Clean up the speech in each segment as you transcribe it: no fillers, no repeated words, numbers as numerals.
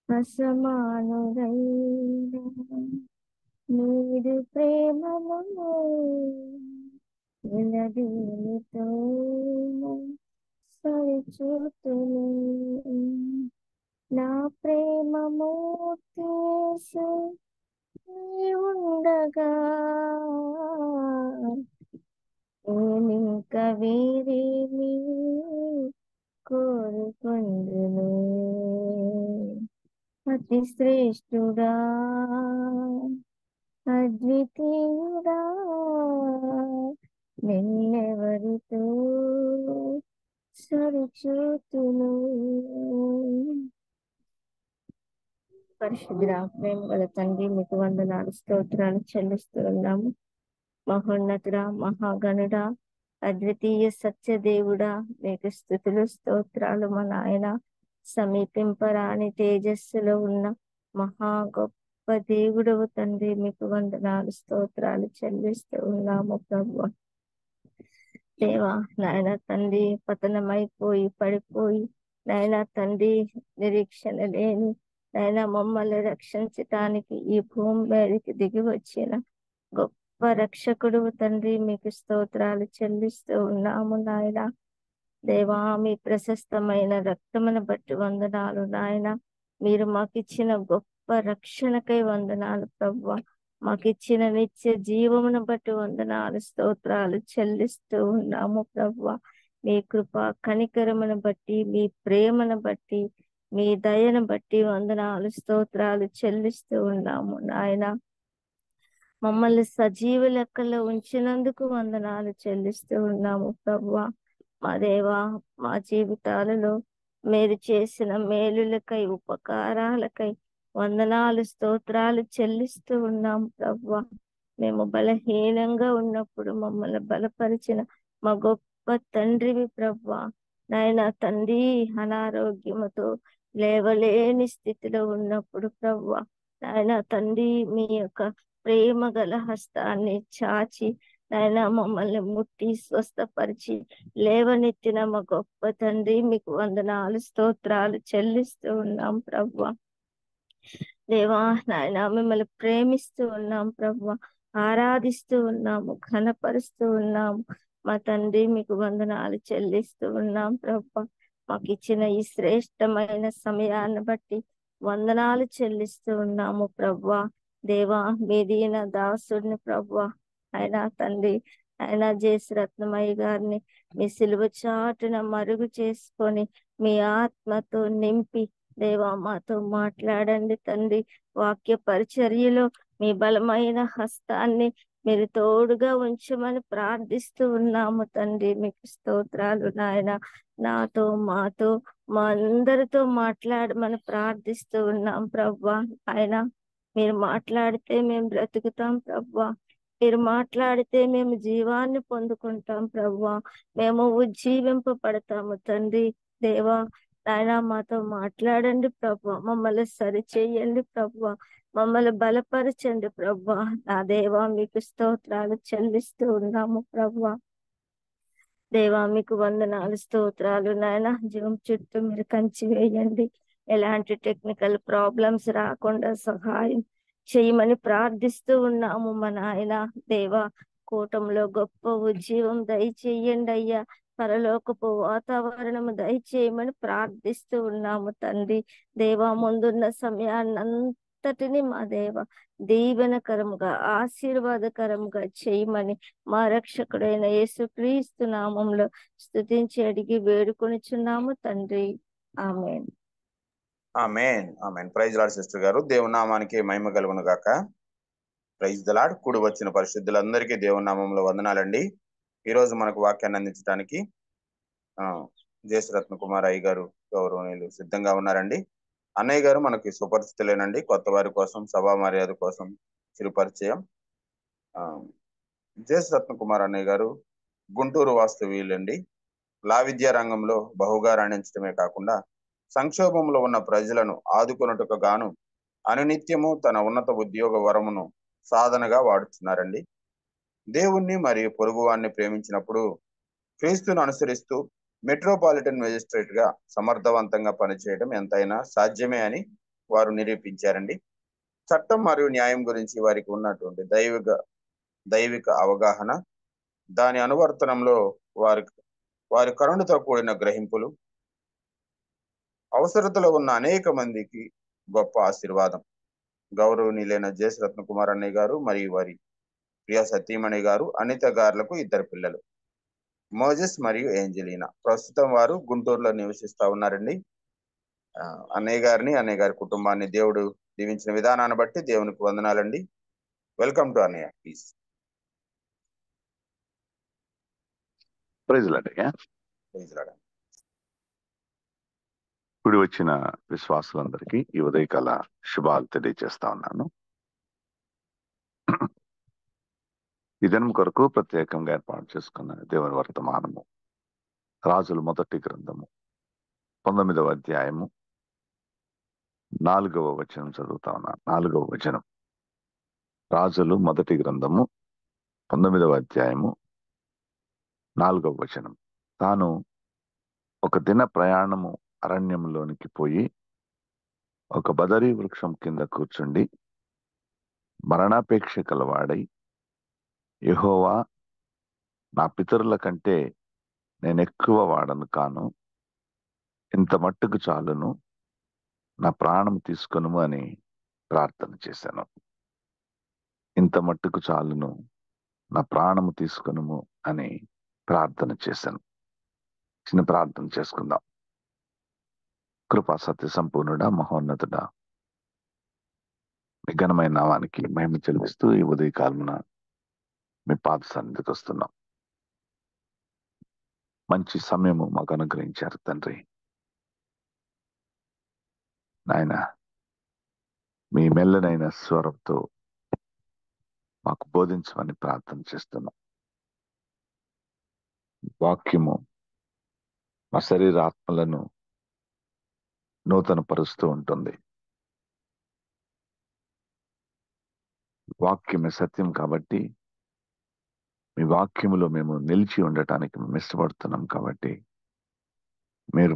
అసమానుడైన నీదు ప్రేమను నిలదీనితో సరిచూతును. నా ప్రేమ మూర్తేసు నీ ఉండగా నేనింక వేరేమి కోరుకొందును. అతి శ్రేష్ఠుడా అద్వితీయుడా నిన్నెవరితో సరిచూతును. పరిశుద్ధుడా ప్రేమ గల తండ్రి, మీకు వందనాలు స్తోత్రాలు చెల్లిస్తూ ఉన్నాము. మహోన్నతుడా, మహాగణుడా, అద్వితీయ సత్యదేవుడా, మీకు స్తుతులు స్తోత్రాలు. మా నాయన సమీపింపరాని తేజస్సులో ఉన్న మహా గొప్ప దేవుడవు తండ్రి, మీకు వందనాలు స్తోత్రాలు చెల్లిస్తూ ఉన్నాము ప్రభువా. దేవా నాయన తండ్రి, పతనమైపోయి పడిపోయి నాయన తండ్రి నిరీక్షణ లేని నాయన మమ్మల్ని రక్షించటానికి ఈ భూమి మీదకి దిగి వచ్చిన గొప్ప రక్షకుడు తండ్రి, మీకు స్తోత్రాలు చెల్లిస్తూ ఉన్నాము నాయన. దేవా మీ ప్రశస్తమైన రక్తమును బట్టి వందనాలు నాయన. మీరు మాకిచ్చిన గొప్ప రక్షణకై వందనాలు ప్రభువా. మాకిచ్చిన నిత్య జీవమును బట్టి వందనాలు స్తోత్రాలు చెల్లిస్తూ ఉన్నాము ప్రభువా. మీ కృప కనికరమును బట్టి, మీ ప్రేమను బట్టి, మీ దయను బట్టి వందనాలు స్తోత్రాలు చెల్లిస్తూ ఉన్నాము నాయన. మమ్మల్ని సజీవ లెక్కలో ఉంచినందుకు వందనాలు చెల్లిస్తూ ఉన్నాము ప్రభువా. మా దేవా, మా జీవితాలలో మీరు చేసిన మేలులకై, ఉపకారాలకై వందనాలు స్తోత్రాలు చెల్లిస్తూ ఉన్నాము ప్రభువా. మేము బలహీనంగా ఉన్నప్పుడు మమ్మల్ని బలపరిచిన మా గొప్ప తండ్రివి ప్రభువా. నాయన తండ్రి, అనారోగ్యముతో లేవలేని స్థితిలో ఉన్నప్పుడు ప్రభువా, నాయన తండ్రి మీ యొక్క ప్రేమ గల హస్తాన్ని చాచి నాయన మమ్మల్ని ముట్టి స్వస్థపరిచి లేవనెత్తిన మా గొప్ప తండ్రి, మీకు వందనాలు స్తోత్రాలు చెల్లిస్తూ ఉన్నాం ప్రభువా. దేవా నాయన మిమ్మల్ని ప్రేమిస్తూ ఉన్నాం ప్రభువా, ఆరాధిస్తూ ఉన్నాము, ఘనపరుస్తూ ఉన్నాము మా తండ్రి. మీకు వందనాలు చెల్లిస్తూ ఉన్నాం ప్రభువా. మాకు ఇచ్చిన ఈ శ్రేష్టమైన సమయాన్ని బట్టి వందనాలు చెల్లిస్తూ ఉన్నాము ప్రభువా. దేవా మీ దీన దాసుడిని ప్రభువా, ఆయన తండ్రి ఆయన జేసురత్నమయ్య గారిని మీ సిలువ చాటున మరుగు చేసుకొని మీ ఆత్మతో నింపి దేవా మాతో మాట్లాడండి తండ్రి. వాక్య పరిచర్యలో మీ బలమైన హస్తాన్ని మీరు తోడుగా ఉంచమని ప్రార్థిస్తూ ఉన్నాము తండ్రి. మీకు స్తోత్రాలు నాయన. నాతో మాతో మా అందరితో మాట్లాడమని ప్రార్థిస్తూ ఉన్నాం ప్రభువా. ఆయన మీరు మాట్లాడితే మేము బ్రతుకుతాం ప్రభువా. మీరు మాట్లాడితే మేము జీవాన్ని పొందుకుంటాం ప్రభువా. మేము ఉజ్జీవింపబడతాము తండ్రి. దేవా నాయన మాతో మాట్లాడండి ప్రభువా. మమ్మల్ని సరిచేయండి ప్రభువా. మమ్మల్ని బలపరచండి ప్రభువా. నా దేవా మీకు స్తోత్రాలు చెల్లిస్తూ ఉన్నాము ప్రభువా. దేవా మీకు వందనాలు స్తోత్రాలు నాయన. జీవం చుట్టూ మీరు కంచి వేయండి. ఎలాంటి టెక్నికల్ ప్రాబ్లమ్స్ రాకుండా సహాయం చేయమని ప్రార్థిస్తూ ఉన్నాము మా నాయన. దేవా కూటంలో గొప్ప ఉజ్జీవం దయచేయండి అయ్యా. పరలోకపు వాతావరణము దయచేయమని ప్రార్థిస్తూ ఉన్నాము తండ్రి. దేవా ముందున్న సమయాన్నంతటిని మా దేవ దీవెనకరముగా ఆశీర్వాదకరముగా చేయమని మా రక్షకుడైన యేసుక్రీస్తు నామంలో స్తుతించి అడిగి వేడుకొనిచున్నాము తండ్రి. ఆమేన్. ఆమేన్. ఆమేన్. ప్రైజ్ లార్డ్ సిస్టర్ గారు. దేవుని నామానికి మహిమ కలుగును గాక. Praise the Lord. కూడి వచ్చిన పరిశుద్ధులందరికీ దేవుని నామంలో వందనాలండి. ఈరోజు మనకు వాక్యాన్ని అందించడానికి జేసురత్న కుమార్ అయ్య గారు గౌరవనీయులు సిద్ధంగా ఉన్నారండి. అన్నయ్య గారు మనకి సుపరిచితులేనండి. కొత్త వారి కోసం, సభా మర్యాద కోసం చిరు పరిచయం. జేసురత్న కుమార్ అన్నయ్య గారు గుంటూరు వాస్తవ్యులండి. లా విద్యా రంగంలో బహుగా రాణించడమే కాకుండా సంక్షోభంలో ఉన్న ప్రజలను ఆదుకొనుటకు గాను అనునిత్యము తన ఉన్నత ఉద్యోగ వరమును సాధనగా వాడుతున్నారండి. దేవుణ్ణి మరియు పొరుగువాన్ని ప్రేమించినప్పుడు క్రీస్తును అనుసరిస్తూ మెట్రోపాలిటన్ మెజిస్ట్రేట్ గా సమర్థవంతంగా పనిచేయడం ఎంతైనా సాధ్యమే అని వారు నిరూపించారండి. చట్టం మరియు న్యాయం గురించి వారికి ఉన్నటువంటి దైవిక అవగాహన, దాని అనువర్తనంలో వారి వారి కరుణతో కూడిన గ్రహింపులు అవసరతలో ఉన్న అనేక మందికి గొప్ప ఆశీర్వాదం. గౌరవనీయులైన జేఎస్ రత్నకుమార్ అన్నయ్య గారు మరియు వారి ప్రియ సతీమణి గారు అనిత గారులకు 2 పిల్లలు, మోజెస్ మరియు ఏంజలీనా. ప్రస్తుతం వారు గుంటూరులో నివసిస్తా ఉన్నారండి. అన్నయ్య గారి కుటుంబాన్ని దేవుడు దీవించిన విధానాన్ని బట్టి దేవునికి వందనాలండి. వెల్కమ్ టు అన్నయ్య, ప్లీజ్. ప్రైజ్ లార్డ్ అయ్యా. కూడి వచ్చిన విశ్వాసులందరికీ ఈ ఉదయకాల శుభాలు తెలియజేస్తా ఉన్నాను. ఈ దినం కొరకు ప్రత్యేకంగా ఏర్పాటు చేసుకున్న దేవుని వర్తమానము రాజుల మొదటి గ్రంథము 19వ అధ్యాయము 4వ వచనం చదువుతా ఉన్నాను. 4వ వచనం, రాజులు మొదటి గ్రంథము 19వ అధ్యాయము 4వ వచనం. తాను ఒక దిన ప్రయాణము అరణ్యంలోనికి పోయి ఒక బదరీ వృక్షం కింద కూర్చుండి మరణాపేక్ష కలవాడై, యెహోవా, నా పితరుల కంటే నేనెక్కువ వాడను కాను, ఇంత మట్టుకు చాలును, నా ప్రాణం తీసుకొనుము అని ప్రార్థన చేశాను. ఇంత మట్టుకు చాలును, నా ప్రాణము తీసుకొనుము అని ప్రార్థన చేశాను. చిన్న ప్రార్థన చేసుకుందాం. కృపా సత్య సంపూర్ణుడా, మహోన్నతుడా, మీ ఘనమైన నామానికి మహిమ చెల్లిస్తూ ఈ ఉదయకాలమున మీ పాద సన్నిధికి వస్తున్నాం. మంచి సమయము మాకు అనుగ్రహించారు తండ్రి. నాయన, మీ మెల్లనైన స్వరంతో మాకు బోధించమని ప్రార్థన చేస్తున్నాం. వాక్యము మా శరీరాత్మలను నూతన పరుస్తూ ఉంటుంది. వాక్యమే సత్యం కాబట్టి మీ వాక్యములో మేము నిలిచి ఉండటానికి మేము ఇష్టపడుతున్నాం. కాబట్టి మీరు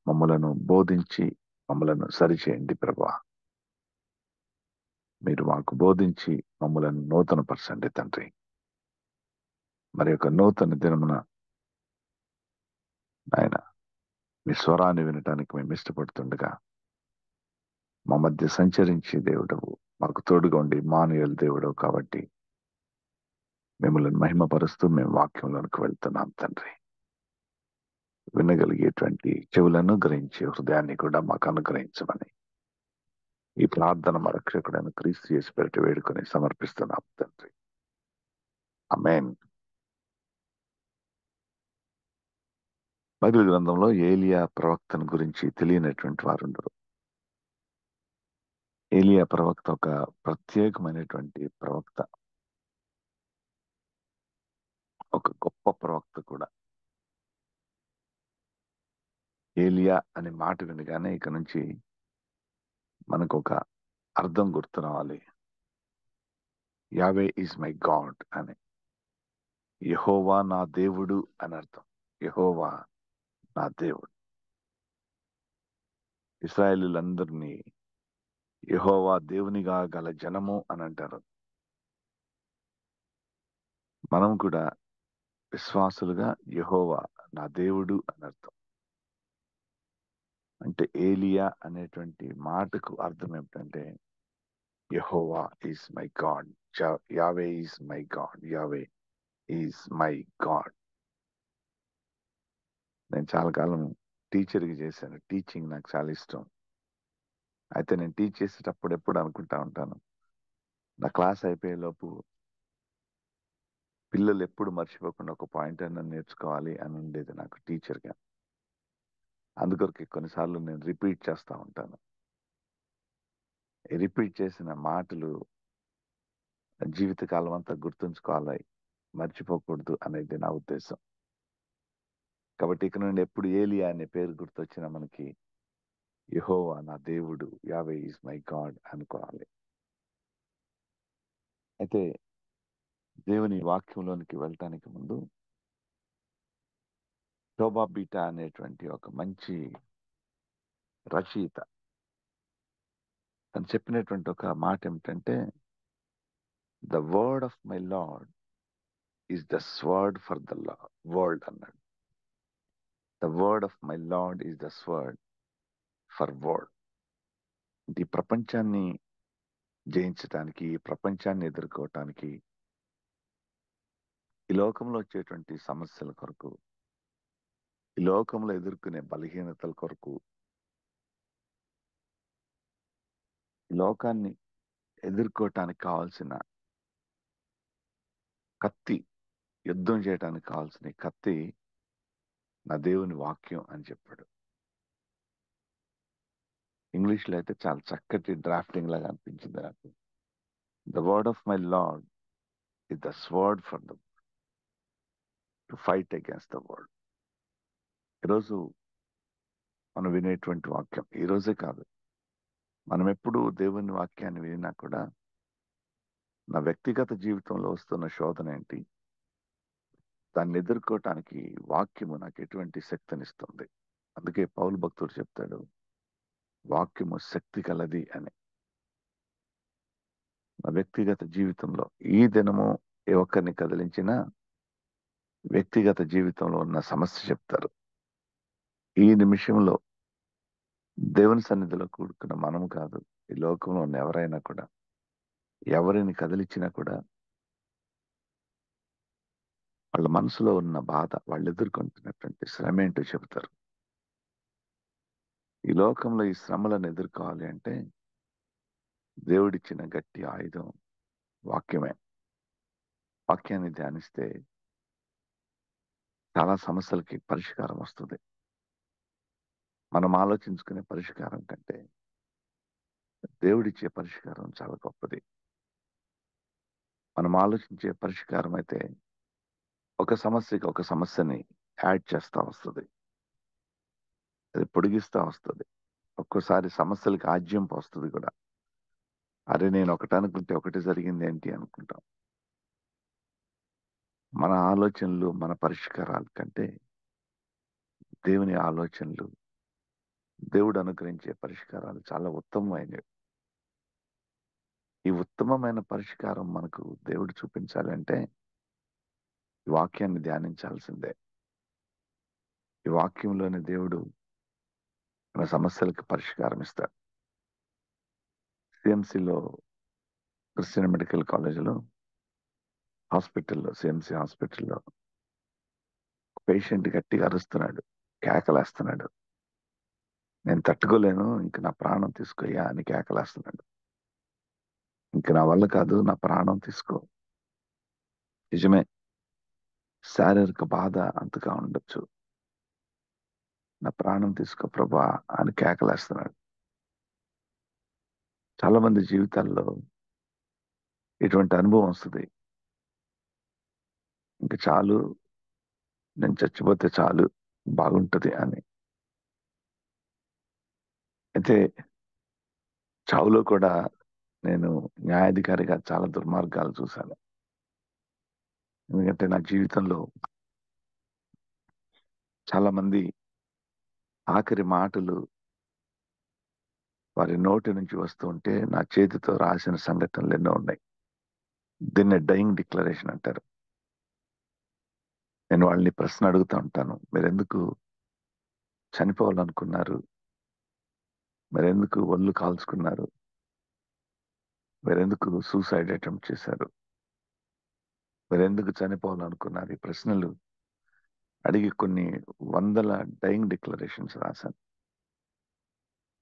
మమ్మలను బోధించి మమ్మలను సరిచేయండి ప్రభువా. మీరు మాకు బోధించి మమ్మలను నూతన పరచండి తండ్రి. మరి యొక్క నూతన దినమున ఆయన మీ స్వరాన్ని వినటానికి మేము ఇష్టపడుతుండగా మా మధ్య సంచరించి దేవుడవు, మాకు తోడుగా ఉండి మానవుల దేవుడవు. కాబట్టి మిమ్మల్ని మహిమపరుస్తూ మేము వాక్యంలోనికి వెళ్తున్నాం తండ్రి. వినగలిగేటువంటి చెవులను గ్రహించే హృదయాన్ని కూడా మాకు అనుగ్రహించమని ఈ ప్రార్థన మా రక్షకుడైన క్రీస్తు యేసు పేరిట వేడుకొని సమర్పిస్తున్నాం తండ్రి. ఆమేన్. బైబిల్ గ్రంథంలో ఏలియా ప్రవక్తను గురించి తెలియనటువంటి వారు ఉండరు. ఏలియా ప్రవక్త ఒక ప్రత్యేకమైనటువంటి ప్రవక్త, ఒక గొప్ప ప్రవక్త కూడా. ఏలియా అనే మాట వినగానే ఇక నుంచి మనకు ఒక అర్థం గుర్తు రావాలి. యావే ఈజ్ మై గాడ్ అని, యెహోవా నా దేవుడు అని అర్థం. యెహోవా నా దేవుడు. ఇశ్రాయేలీయులందరినీ యెహోవా దేవునిగా గల జనము అని అంటారు. మనం కూడా విశ్వాసులుగా యెహోవా నా దేవుడు అని అర్థం. అంటే ఏలియా అనేటువంటి మాటకు అర్థం ఏమిటంటే యెహోవా ఈజ్ మై గాడ్, యావే ఈజ్ మై గాడ్, యావే ఈజ్ మై గాడ్. నేను చాలా కాలం టీచర్కి చేశాను. టీచింగ్ నాకు చాలా ఇష్టం. అయితే నేను టీచ్ చేసేటప్పుడు ఎప్పుడు అనుకుంటా ఉంటాను, నా క్లాస్ అయిపోయే లోపు పిల్లలు ఎప్పుడు మర్చిపోకుండా ఒక పాయింట్ అయినా నేర్చుకోవాలి అని ఉండేది నాకు టీచర్గా. అందుకొరకు కొన్నిసార్లు నేను రిపీట్ చేస్తూ ఉంటాను. రిపీట్ చేసిన మాటలు జీవితకాలం అంతా గుర్తుంచుకోవాలి, మర్చిపోకూడదు అనేది నా ఉద్దేశం. కాబట్టి ఇక నుండి ఎప్పుడు ఏలియా అనే పేరు గుర్తొచ్చినా మనకి యెహోవా నా దేవుడు, యావే ఈజ్ మై గాడ్ అనుకోవాలి. అయితే దేవుని వాక్యంలోనికి వెళ్ళటానికి ముందు శోభా బీటా అనేటువంటి ఒక మంచి రచయిత తను చెప్పినటువంటి ఒక మాట ఏమిటంటే, the word of my lord is the sword for the world అన్నాడు. The word of my lord is the sword for world. ఈ ప్రపంచాన్ని జయించటానికి, ఈ ప్రపంచాన్ని ఎదుర్కోవటానికి, ఈ లోకంలో వచ్చేటువంటి సమస్యల కొరకు, ఈ లోకంలో ఎదుర్కొనే బలహీనతల కొరకు, ఈ లోకాన్ని ఎదుర్కోవటానికి కావాల్సిన కత్తి, యుద్ధం చేయడానికి కావాల్సిన ఈ కత్తి నా దేవుని వాక్యం అని చెప్పాడు. ఇంగ్లీష్లో అయితే చాలా చక్కటి డ్రాఫ్టింగ్ లాగా అనిపించింది నాకు. The word of my lord is the sword for the to fight against the world. ఈరోజు మనం వినేటువంటి వాక్యం, ఈ రోజే కాదు, మనం ఎప్పుడు దేవుని వాక్యాన్ని వినినా కూడా నా వ్యక్తిగత జీవితంలో వస్తున్న శోధన ఏంటి, దాన్ని ఎదుర్కోవటానికి వాక్యము నాకు ఎటువంటి శక్తినిస్తుంది. అందుకే పౌలు భక్తుడు చెప్తాడు, వాక్యము శక్తి కలది అని. నా వ్యక్తిగత జీవితంలో ఈ దినము ఏ ఒక్కరిని కదిలించినా వ్యక్తిగత జీవితంలో ఉన్న సమస్య చెప్తారు. ఈ నిమిషంలో దేవుని సన్నిధిలో కూడుకున్న మనము కాదు, ఈ లోకంలో ఉన్న ఎవరైనా కూడా, ఎవరిని కదిలించినా కూడా వాళ్ళ మనసులో ఉన్న బాధ, వాళ్ళు ఎదుర్కొంటున్నటువంటి శ్రమ ఏంటో చెబుతారు. ఈ లోకంలో ఈ శ్రమలను ఎదుర్కోవాలి అంటే దేవుడిచ్చిన గట్టి ఆయుధం వాక్యమే. వాక్యాన్ని ధ్యానిస్తే చాలా సమస్యలకి పరిష్కారం వస్తుంది. మనం ఆలోచించుకునే పరిష్కారం కంటే దేవుడిచ్చే పరిష్కారం చాలా గొప్పది. మనం ఆలోచించే పరిష్కారం అయితే ఒక సమస్యకి ఒక సమస్యని యాడ్ చేస్తా వస్తుంది, అది పొడిగిస్తా వస్తుంది. ఒక్కోసారి సమస్యలకి ఆజ్యం వస్తుంది కూడా. అరే నేను ఒకటి అనుకుంటే ఒకటి జరిగింది ఏంటి అనుకుంటాం. మన ఆలోచనలు, మన పరిష్కారాల కంటే దేవుని ఆలోచనలు, దేవుడు అనుగ్రహించే పరిష్కారాలు చాలా ఉత్తమమైనవి. ఈ ఉత్తమమైన పరిష్కారం మనకు దేవుడు చూపించాలంటే ఈ వాక్యాన్ని ధ్యానించాల్సిందే. ఈ వాక్యంలోని దేవుడు మన సమస్యలకు పరిష్కారం ఇస్తాడు. సిఎంసిలో, క్రిస్టియన్ మెడికల్ కాలేజీలో, హాస్పిటల్లో, సిఎంసి హాస్పిటల్లో పేషెంట్ గట్టిగా అరుస్తున్నాడు, కేకలేస్తున్నాడు. నేను తట్టుకోలేను, ఇంక నా ప్రాణం తీసుకోయ్యా అని కేకలేస్తున్నాడు. ఇంక నా వల్ల కాదు, నా ప్రాణం తీసుకో. నిజమే, శారీరక బాధ అంతగా ఉండొచ్చు. నా ప్రాణం తీసుకో ప్రభా అని కేకలేస్తున్నాడు. చాలా మంది జీవితాల్లో ఇటువంటి అనుభవం వస్తుంది. ఇంక చాలు, నేను చచ్చిపోతే చాలు, బాగుంటది అని. అయితే చావులో కూడా నేను న్యాయాధికారిగా చాలా దుర్మార్గాలు చూశాను. ఎందుకంటే నా జీవితంలో చాలా మంది ఆఖరి మాటలు వారి నోటి నుంచి వస్తూ ఉంటే నా చేతితో రాసిన సంఘటనలు ఎన్నో ఉన్నాయి. దీన్ని డయింగ్ డిక్లరేషన్ అంటారు. నేను వాళ్ళని ప్రశ్న అడుగుతూ ఉంటాను, మీరెందుకు చనిపోవాలనుకున్నారు, మీరెందుకు ఒళ్ళు కాల్చుకున్నారు, మీరెందుకు సూసైడ్ అటెంప్ట్ చేశారు, మీరెందుకు చనిపోవాలనుకున్నారు, ఈ ప్రశ్నలు అడిగి కొన్ని వందల డయింగ్ డిక్లరేషన్స్ రాశాను.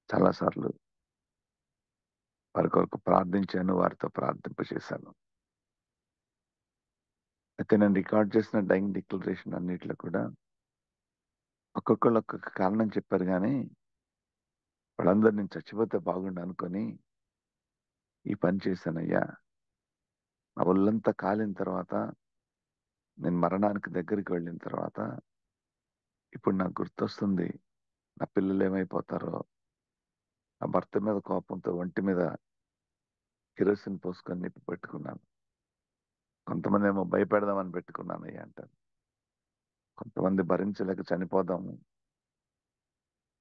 చాలాసార్లు వారి కొరకు ప్రార్థించాను, వారితో ప్రార్థింప చేశాను. అయితే నేను రికార్డ్ చేసిన డయింగ్ డిక్లరేషన్ అన్నిట్లో కూడా ఒక్కొక్కళ్ళు ఒక్కొక్క కారణం చెప్పారు, కానీ వాళ్ళందరూ నేను చచ్చిపోతే బాగుండు అనుకొని ఈ పని చేశానయ్యా. నా ఒళ్ళంతా కాలిన తర్వాత, నేను మరణానికి దగ్గరికి వెళ్ళిన తర్వాత ఇప్పుడు నాకు గుర్తొస్తుంది నా పిల్లలు ఏమైపోతారో. నా భర్త మీద కోపంతో ఒంటి మీద కిరోసిన్ పోసుకొని నిప్పి పెట్టుకున్నాను. కొంతమంది ఏమో భయపెడదామని పెట్టుకున్నానయ్యా అంటారు. కొంతమంది భరించలేక చనిపోదాము,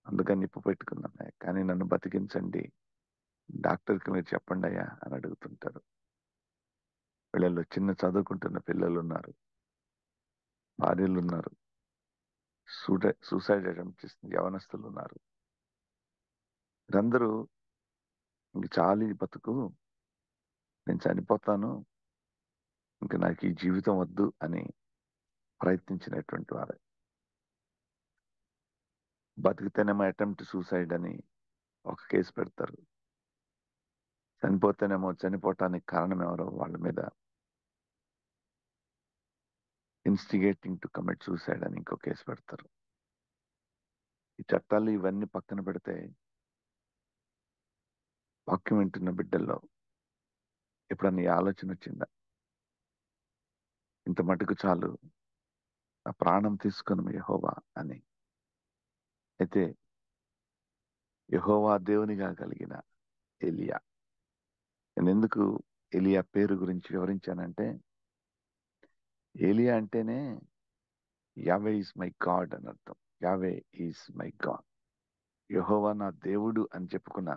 అందుకని నిప్పు పెట్టుకున్నాను, కానీ నన్ను బతికించండి, డాక్టర్కి మీరు చెప్పండి అయ్యా అని అడుగుతుంటారు. వీళ్ళలో చిన్న చదువుకుంటున్న పిల్లలు ఉన్నారు, భార్యలు ఉన్నారు, సూసైడ్ అటెంప్ట్ చేసిన యవనస్తులు ఉన్నారు. వీరందరూ ఇంక చాలు ఈ బతుకు, నేను చనిపోతాను, ఇంక నాకు ఈ జీవితం వద్దు అని ప్రయత్నించినటువంటి వారే. బతికితేనేమో అటెంప్ట్ సూసైడ్ అని ఒక కేసు పెడతారు, చనిపోతేనేమో చనిపోవటానికి కారణం ఎవరో వాళ్ళ మీద ఇన్స్టిగేటింగ్ టు కమిట్ సూసైడ్ అని ఇంకో కేసు పెడతారు. ఈ చట్టాలు ఇవన్నీ పక్కన పెడితే వాక్యం వింటున్న బిడ్డల్లో ఎప్పుడన్నా ఈ ఆలోచన వచ్చిందా, ఇంత మటుకు చాలు, ఆ ప్రాణం తీసుకుని యెహోవా అని. అయితే యెహోవా దేవునిగా కలిగిన ఎలియా, నేను ఎందుకు ఎలియా పేరు గురించి వివరించానంటే, ఏలియా అంటేనే యావే ఈజ్ మై గాడ్ అని అర్థం. యావే ఈజ్ మై గాడ్, యెహోవా నా దేవుడు అని చెప్పుకున్న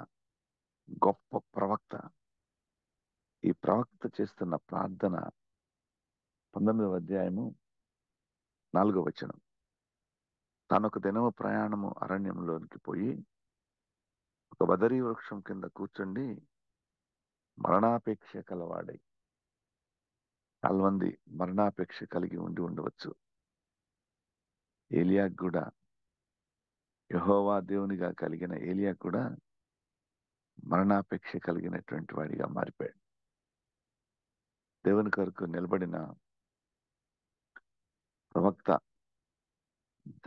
గొప్ప ప్రవక్త. ఈ ప్రవక్త చేస్తున్న ప్రార్థన 19వ అధ్యాయము 4వ వచనం. తానొక దినము ప్రయాణము అరణ్యంలోనికి పోయి ఒక బదరీ వృక్షం కింద కూర్చుండి మరణాపేక్ష కలవాడై. చాలా మంది మరణాపేక్ష కలిగి ఉండవచ్చు. ఏలియా కూడా, యెహోవా దేవునిగా కలిగిన ఏలియా కూడా మరణాపేక్ష కలిగినటువంటి వాడిగా మారిపోయాడు. దేవుని కొరకు నిలబడిన ప్రవక్త,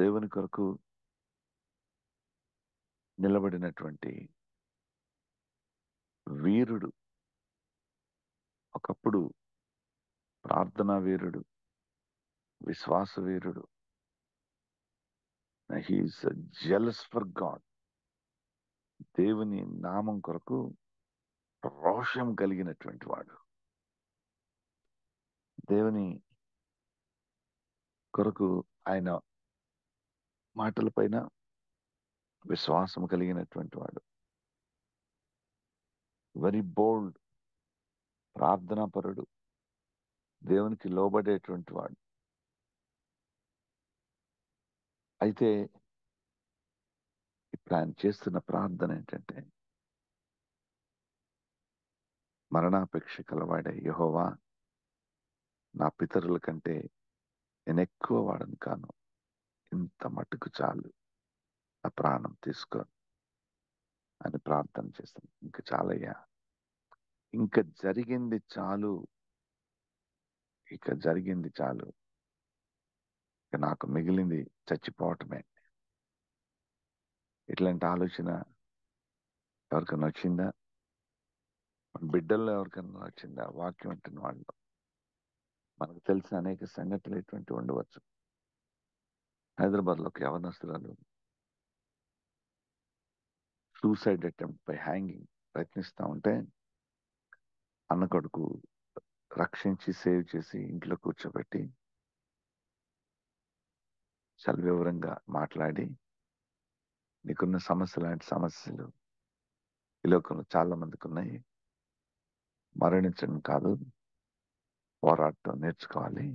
దేవుని కొరకు నిలబడినటువంటి వీరుడు, ఒకప్పుడు ప్రార్థనా వీరుడు, విశ్వాస వీరుడు. He is jealous for God. దేవుని నామం కొరకు రోషం కలిగినటువంటి వాడు, దేవుని కొరకు ఆయన మాటల పైన విశ్వాసం కలిగినటువంటి వాడు, వెరీ బోల్డ్, ప్రార్థనా పరుడు, దేవునికి లోబడేటువంటి వాడు. అయితే ఇప్పుడు ఆయన చేస్తున్న ప్రార్థన ఏంటంటే, మరణాపేక్ష కలవాడే యెహోవా, నా పితరుల కంటే నేను ఎక్కువ వాడను కాను, ఇంత మటుకు చాలు, నా ప్రాణం తీసుకో అని ప్రార్థన చేస్తాను. ఇంక చాలయ్యా, ఇంక జరిగింది చాలు, ఇక జరిగింది చాలు, ఇక నాకు మిగిలింది చచ్చిపోవటమే. ఇట్లాంటి ఆలోచన ఎవరికైనా వచ్చిందా? మన బిడ్డల్లో ఎవరికైనా వచ్చిందా? వాక్యం అంటున్న వాళ్ళు, మనకు తెలిసిన అనేక సంఘటనలు ఇటువంటి ఉండవచ్చు. హైదరాబాద్లో ఒక యవనస్తురాలు సూసైడ్ అటెంప్ట్ బై హ్యాంగింగ్ ప్రయత్నిస్తూ ఉంటే, అన్న కొడుకు రక్షించి సేవ్ చేసి ఇంట్లో కూర్చోబెట్టి చాలా వివరంగా మాట్లాడి, నీకున్న సమస్య లాంటి సమస్యలు ఈ లోకంలో చాలా మందికి ఉన్నాయి, మరణించడం కాదు, పోరాటం నేర్చుకోవాలి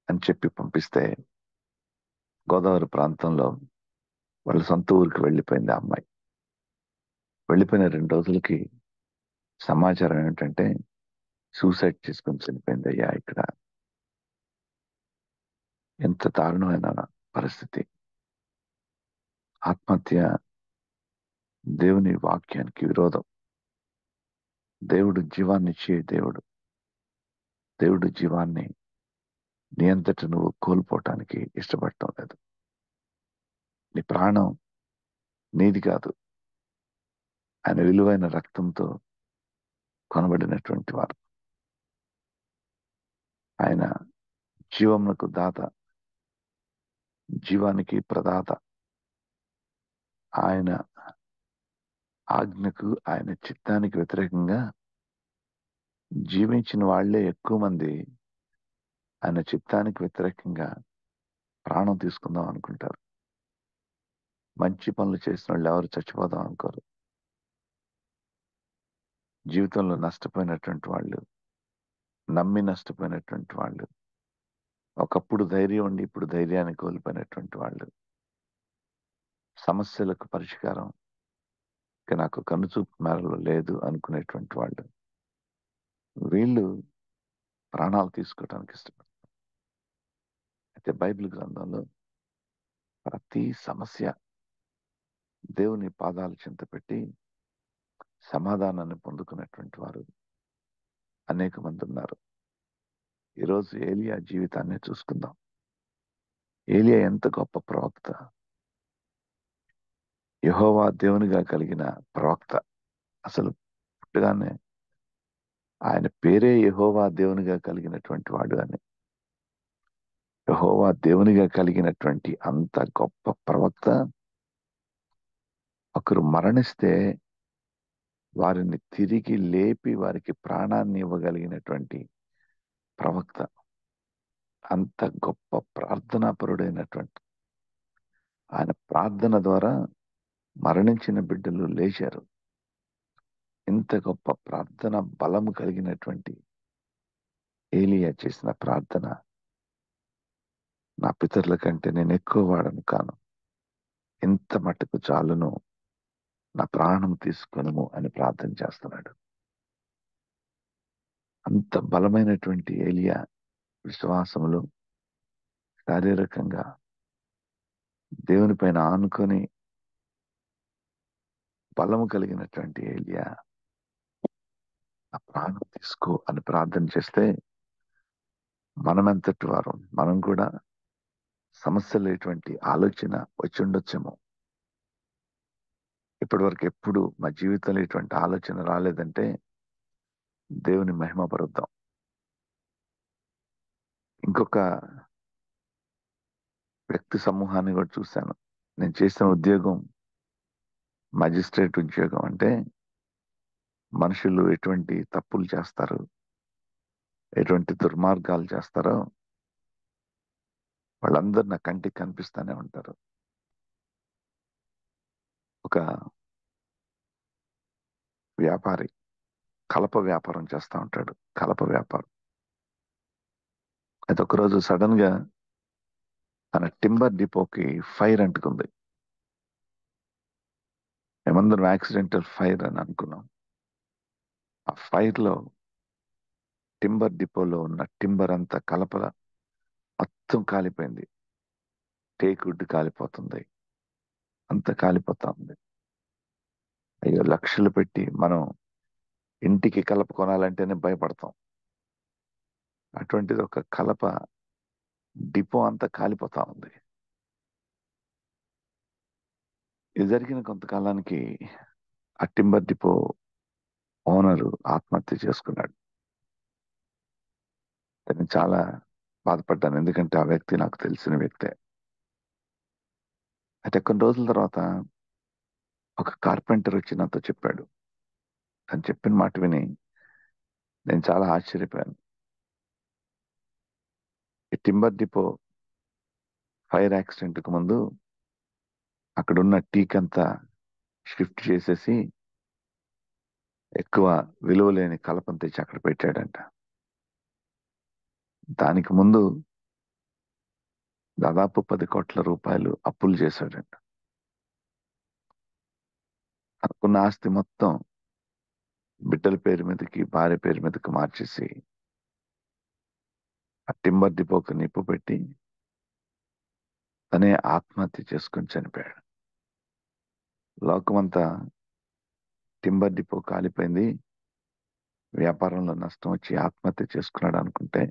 అని చెప్పి పంపిస్తే, గోదావరి ప్రాంతంలో వాళ్ళ సొంత ఊరికి వెళ్ళిపోయింది ఆ అమ్మాయి. వెళ్ళిపోయిన 2 రోజులకి సమాచారం ఏంటంటే, సూసైడ్ చేసుకొని చనిపోయింది అయ్యా. ఇక్కడ ఎంత దారుణమైన పరిస్థితి. ఆత్మహత్య దేవుని వాక్యానికి విరోధం. దేవుడు జీవాన్ని ఇచ్చే దేవుడు. దేవుడు జీవాన్ని నీ అంతట నువ్వు కోల్పోవటానికి ఇష్టపడటం లేదు. నీ ప్రాణం నీది కాదు, ఆయన విలువైన రక్తంతో కొనబడినటువంటి వారు. ఆయన జీవమునకు దాత, జీవానికి ప్రదాత. ఆయన ఆజ్ఞకు, ఆయన చిత్తానికి వ్యతిరేకంగా జీవించిన వాళ్లే ఎక్కువ మంది ఆయన చిత్తానికి వ్యతిరేకంగా ప్రాణం తీసుకుందాం అనుకుంటారు. మంచి పనులు చేసిన వాళ్ళు ఎవరు చచ్చిపోదాం అనుకోరు. జీవితంలో నష్టపోయినటువంటి వాళ్ళు, నమ్మి నష్టపోయినటువంటి వాళ్ళు, ఒకప్పుడు ధైర్యం ఉండి ఇప్పుడు ధైర్యాన్ని కోల్పోయినటువంటి వాళ్ళు, సమస్యలకు పరిష్కారం ఇక నాకు కనుచూపు మేరలో లేదు అనుకునేటువంటి వాళ్ళు, వీళ్ళు ప్రాణాలు తీసుకోవడానికి ఇష్టపడతారు. అయితే బైబిల్ గ్రంథంలో ప్రతి సమస్య దేవుని పాదాల చెంత పెట్టి సమాధానాన్ని పొందుకున్నటువంటి వారు అనేక మంది ఉన్నారు. ఈరోజు ఏలియా జీవితాన్ని చూసుకుందాం. ఏలియా ఎంత గొప్ప ప్రవక్త, యెహోవా దేవునిగా కలిగిన ప్రవక్త. అసలు పుట్టగానే ఆయన పేరే యెహోవా దేవునిగా కలిగినటువంటి వాడు అని. యెహోవా దేవునిగా కలిగినటువంటి అంత గొప్ప ప్రవక్త ఒకరు మరణిస్తే వారిని తిరిగి లేపి వారికి ప్రాణాన్ని ఇవ్వగలిగినటువంటి ప్రవక్త. అంత గొప్ప ప్రార్థనాపరుడైనటువంటి ఆయన ప్రార్థన ద్వారా మరణించిన బిడ్డలు లేచారు. ఇంత గొప్ప ప్రార్థన బలము కలిగినటువంటి ఏలియా చేసిన ప్రార్థన, నా పితరుల కంటే నేను ఎక్కువ వాడను కాను, ఇంత మట్టుకు చాలును, నా ప్రాణం తీసుకొనుము అని ప్రార్థన చేస్తున్నాడు. అంత బలమైనటువంటి ఏలియా విశ్వాసములో శారీరకంగా దేవుని పైన ఆనుకొని బలము కలిగినటువంటి ఏలియా నా ప్రాణం తీసుకో అని ప్రార్థన చేస్తే మనమెంతటి వారు, మనం కూడా సమస్యలు ఎటువంటి ఆలోచన వచ్చి ఉండొచ్చేమో. ఇప్పటి వరకు ఎప్పుడు మా జీవితంలో ఇటువంటి ఆలోచన రాలేదంటే దేవుని మహిమపరుద్దాం. ఇంకొక వ్యక్తి సమూహాన్ని కూడా చూశాను. నేను చేసిన ఉద్యోగం మజిస్ట్రేట్ ఉద్యోగం. అంటే మనుషులు ఎటువంటి తప్పులు చేస్తారు, ఎటువంటి దుర్మార్గాలు చేస్తారో వాళ్ళందరూ నా కంటికి కనిపిస్తూనే ఉంటారు. ఒక వ్యాపారి కలప వ్యాపారం చేస్తూ ఉంటాడు, కలప వ్యాపారం. అయితే ఒకరోజు సడన్ గా తన టింబర్ డిపోకి ఫైర్ అంటుకుంది. మేమందరం యాక్సిడెంటల్ ఫైర్ అని అనుకున్నాం. ఆ ఫైర్ లో టింబర్ డిపోలో ఉన్న టింబర్ అంతా కలప మొత్తం కాలిపోయింది. టేకుడ్ కాలిపోతుంది, అంత కాలిపోతా ఉంది. అయ్యో, లక్షలు పెట్టి మనం ఇంటికి కలప కొనాలంటేనే భయపడతాం. అటువంటిది ఒక కలప డిపో అంతా కాలిపోతా ఉంది. ఇది జరిగిన కొంతకాలానికి ఆ టింబర్ డిపో ఓనరు ఆత్మహత్య చేసుకున్నాడు. నేను చాలా బాధపడ్డాను, ఎందుకంటే ఆ వ్యక్తి నాకు తెలిసిన వ్యక్తే. అయితే కొన్ని రోజుల తర్వాత ఒక కార్పెంటర్ వచ్చి నాతో చెప్పాడు. తను చెప్పిన మాట విని నేను చాలా ఆశ్చర్యపోయాను. ఈ టింబర్ డిపో ఫైర్ యాక్సిడెంట్ కు ముందు అక్కడున్న టీక్ అంతా షిఫ్ట్ చేసేసి ఎక్కువ విలువ లేని కలపం తెచ్చి అక్కడ పెట్టాడంట. దానికి ముందు దాదాపు 10 కోట్ల రూపాయలు అప్పులు చేశాడంట. అనుకున్న ఆస్తి మొత్తం బిడ్డల పేరు మీదకి, భార్య పేరు మీదకి మార్చేసి ఆ టింబర్ డిపోకి నిప్పు పెట్టి తనే ఆత్మహత్య చేసుకొని చనిపోయాడు. లోకమంతా టింబర్ డిపో కాలిపోయింది, వ్యాపారంలో నష్టం వచ్చి ఆత్మహత్య చేసుకున్నాడు అనుకుంటే,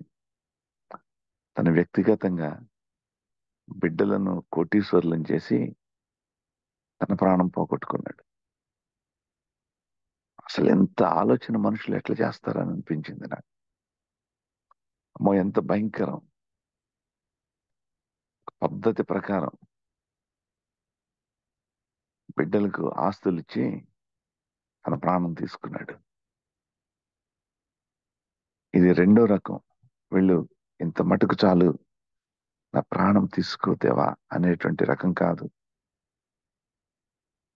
తన వ్యక్తిగతంగా బిడ్డలను కోటీశ్వరులను చేసి తన ప్రాణం పోగొట్టుకున్నాడు. అసలు ఎంత ఆలోచన మనుషులు ఎట్లా చేస్తారని అనిపించింది నాకు. అమ్మో, ఎంత భయంకరం. పద్ధతి ప్రకారం బిడ్డలకు ఆస్తులు ఇచ్చి తన ప్రాణం తీసుకున్నాడు. ఇది రెండో రకం. వీళ్ళు ఇంత మటుకు చాలు, నా ప్రాణం తీసుకోదేవా అనేటువంటి రకం కాదు.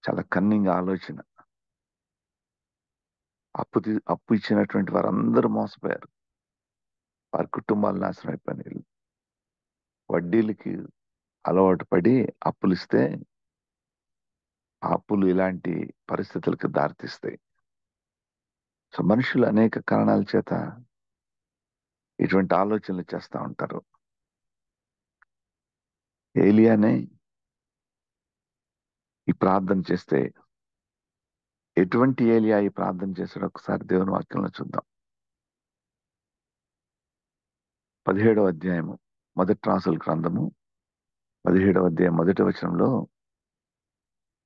చాలా కన్నింగ్ ఆలోచన. అప్పు ఇచ్చినటువంటి వారందరూ మోసపోయారు. వారి కుటుంబాలు నాశనం అయిపోయినాయి. వడ్డీలకి అలవాటు పడి అప్పులు ఇస్తే ఆ అప్పులు ఇలాంటి పరిస్థితులకు దారితీస్తాయి. సో మనుషులు అనేక కారణాల చేత ఇటువంటి ఆలోచనలు చేస్తూ ఉంటారు. ఏలియానే ఈ ప్రార్థన చేస్తే ఎటువంటి ఏలియా ఈ ప్రార్థన చేశాడో ఒకసారి దేవుని వాక్యంలో చూద్దాం. 17వ అధ్యాయము మొదటి రాసుల గ్రంథము 17వ అధ్యాయం మొదటి వచనంలో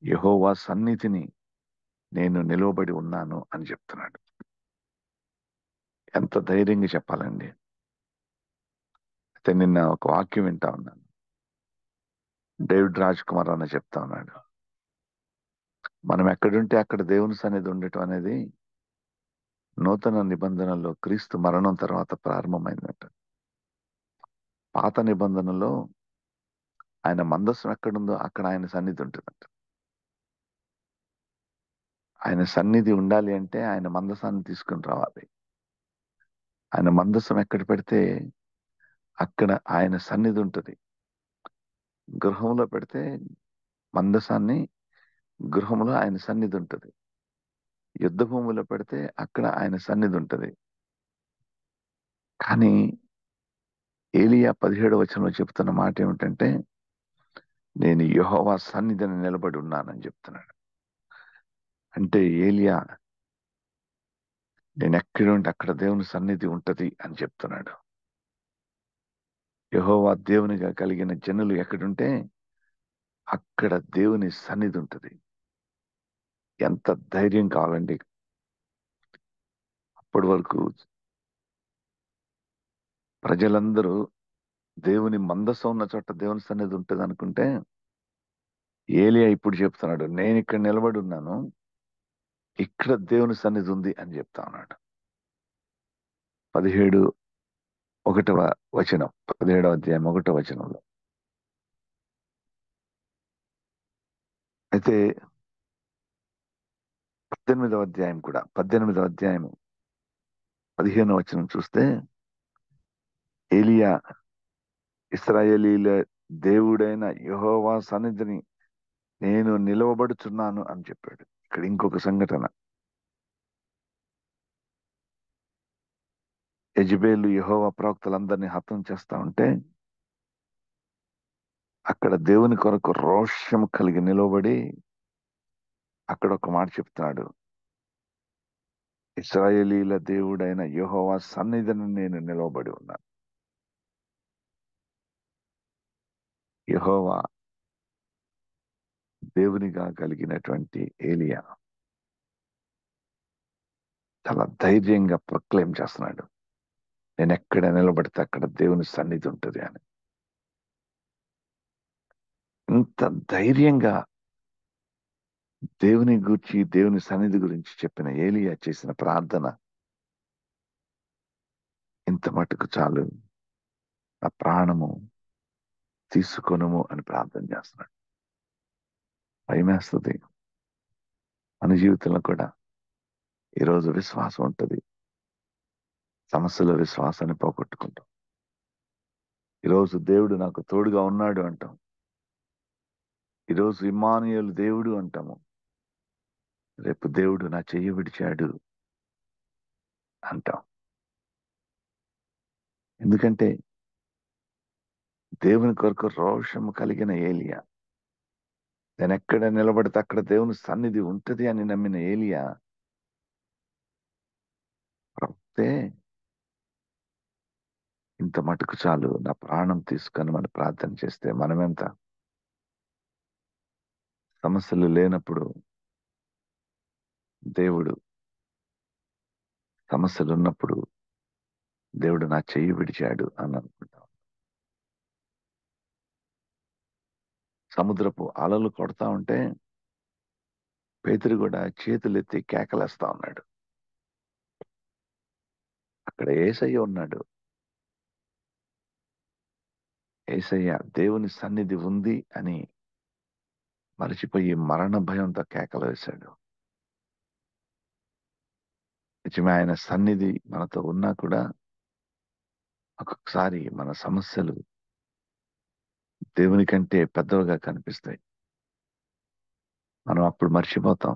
యెహోవా సన్నిధిని నేను నిలవబడి ఉన్నాను అని చెప్తున్నాడు. ఎంత ధైర్యంగా చెప్పాలండి. అయితే నిన్న ఒక వాక్యం వింటా ఉన్నాను. డేవిడ్ రాజ్ కుమార్ అన్న చెప్తా ఉన్నాడు, మనం ఎక్కడుంటే అక్కడ దేవుని సన్నిధి ఉండటం అనేది నూతన నిబంధనలో క్రీస్తు మరణం తర్వాత ప్రారంభమైందట. పాత నిబంధనలో ఆయన మందస్సం ఎక్కడుందో అక్కడ ఆయన సన్నిధి ఉంటుందంట. ఆయన సన్నిధి ఉండాలి అంటే ఆయన మందసాన్ని తీసుకుని రావాలి. ఆయన మందసం ఎక్కడ పెడితే అక్కడ ఆయన సన్నిధి ఉంటుంది. గృహంలో పెడితే మందసాన్ని, గృహంలో ఆయన సన్నిధి ఉంటుంది. యుద్ధ భూమిలో పెడితే అక్కడ ఆయన సన్నిధి ఉంటుంది. కానీ ఏలియా 17వ వచనంలో చెప్తున్న మాట ఏమిటంటే, నేను యెహోవా సన్నిధిని నిలబడి ఉన్నానని చెప్తున్నాడు. అంటే ఏలియా నేను ఎక్కడుంటే అక్కడ దేవుని సన్నిధి ఉంటది అని చెప్తున్నాడు. యెహోవా దేవునిగా కలిగిన జనులు ఎక్కడుంటే అక్కడ దేవుని సన్నిధి ఉంటది. ఎంత ధైర్యం కావాలండి. అప్పటి వరకు ప్రజలందరూ దేవుని మందసం ఉన్న చోట దేవుని సన్నిధి ఉంటుంది అనుకుంటే, ఏలియా ఇప్పుడు చెప్తున్నాడు, నేను ఇక్కడ నిలబడి ఉన్నాను, ఇక్కడ దేవుని సన్నిధి ఉంది అని చెప్తా ఉన్నాడు. 17వ వచనం, 17వ అధ్యాయం 1వ వచనంలో. అయితే 18వ అధ్యాయం కూడా, 18వ అధ్యాయం 15వ వచనం చూస్తే, ఏలియా ఇశ్రాయేలీల దేవుడైన యెహోవా సన్నిధిని నేను నిలవబడుచున్నాను అని చెప్పాడు. ఇక్కడ ఇంకొక సంఘటన. యెజెబెలు యెహోవా ప్రవక్తలందరినీ హతం చేస్తా ఉంటే అక్కడ దేవుని కొరకు రోషం కలిగి నిలవబడి అక్కడ ఒక మాట చెప్తున్నాడు, ఇశ్రాయేలీల దేవుడైన యెహోవా సన్నిధిని నేను నిలవబడి ఉన్నాను. యెహోవా దేవునిగా కలిగినటువంటి ఏలియా చాలా ధైర్యంగా ప్రొక్లెయిమ్ చేస్తున్నాడు, నేను ఎక్కడ నిలబడితే అక్కడ దేవుని సన్నిధి ఉంటుంది అని. ఇంత ధైర్యంగా దేవుని గురించి, దేవుని సన్నిధి గురించి చెప్పిన ఏలియా చేసిన ప్రార్థన ఇంత మటుకు చాలు, నా ప్రాణము తీసుకొనుము అని ప్రార్థన చేస్తున్నాడు. భయమేస్తుంది. మన జీవితంలో కూడా ఈరోజు విశ్వాసం ఉంటుంది, సమస్యలో విశ్వాసాన్ని పోగొట్టుకుంటాం. ఈరోజు దేవుడు నాకు తోడుగా ఉన్నాడు అంటాం, ఈరోజు ఇమ్మానుయేలు దేవుడు అంటాము, రేపు దేవుడు నా చెయ్యి విడిచాడు అంటాం. ఎందుకంటే దేవుని కొరకు రోషము కలిగిన ఏలియా, నేను ఎక్కడ నిలబడితే అక్కడ దేవుని సన్నిధి ఉంటది అని నమ్మిన ఏలియా ప్రవక్తే ఇంత మటుకు చాలు, నా ప్రాణం తీసుకొని మనం ప్రార్థన చేస్తే మనమెంత. సమస్యలు లేనప్పుడు దేవుడు, సమస్యలు ఉన్నప్పుడు దేవుడు నా చెయ్యి విడిచాడు అని అనుకుంటాం. సముద్రపు అలలు కొడతా ఉంటే పేతురు కూడా చేతులెత్తి కేకలేస్తా ఉన్నాడు. అక్కడ యేసయ్య ఉన్నాడు. యేసయ్య దేవుని సన్నిధి ఉంది అని మరచిపోయి మరణ భయంతో కేకలు వేశాడు. నిజమే, ఆయన సన్నిధి మనతో ఉన్నా కూడా ఒక్కొక్కసారి మన సమస్యలు దేవుని కంటే పెద్దవిగా కనిపిస్తాయి. మనం అప్పుడు మర్చిపోతాం,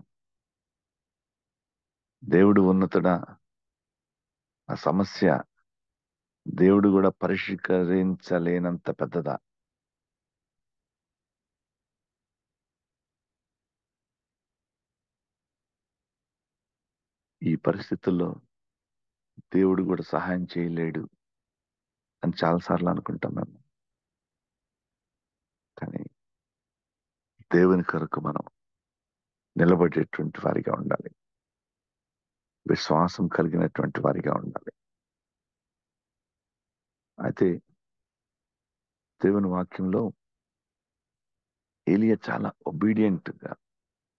దేవుడు ఉన్నతుడా, ఆ సమస్య దేవుడు కూడా పరిష్కరించలేనంత పెద్దదా. ఈ పరిస్థితుల్లో దేవుడు కూడా సహాయం చేయలేడు అని చాలాసార్లు అనుకుంటాం మేము. కానీ దేవుని కొరకు మనం నిలబడేటువంటి వారిగా ఉండాలి, విశ్వాసం కలిగినటువంటి వారిగా ఉండాలి. అయితే దేవుని వాక్యంలో ఏలియా చాలా ఒబీడియంట్ గా,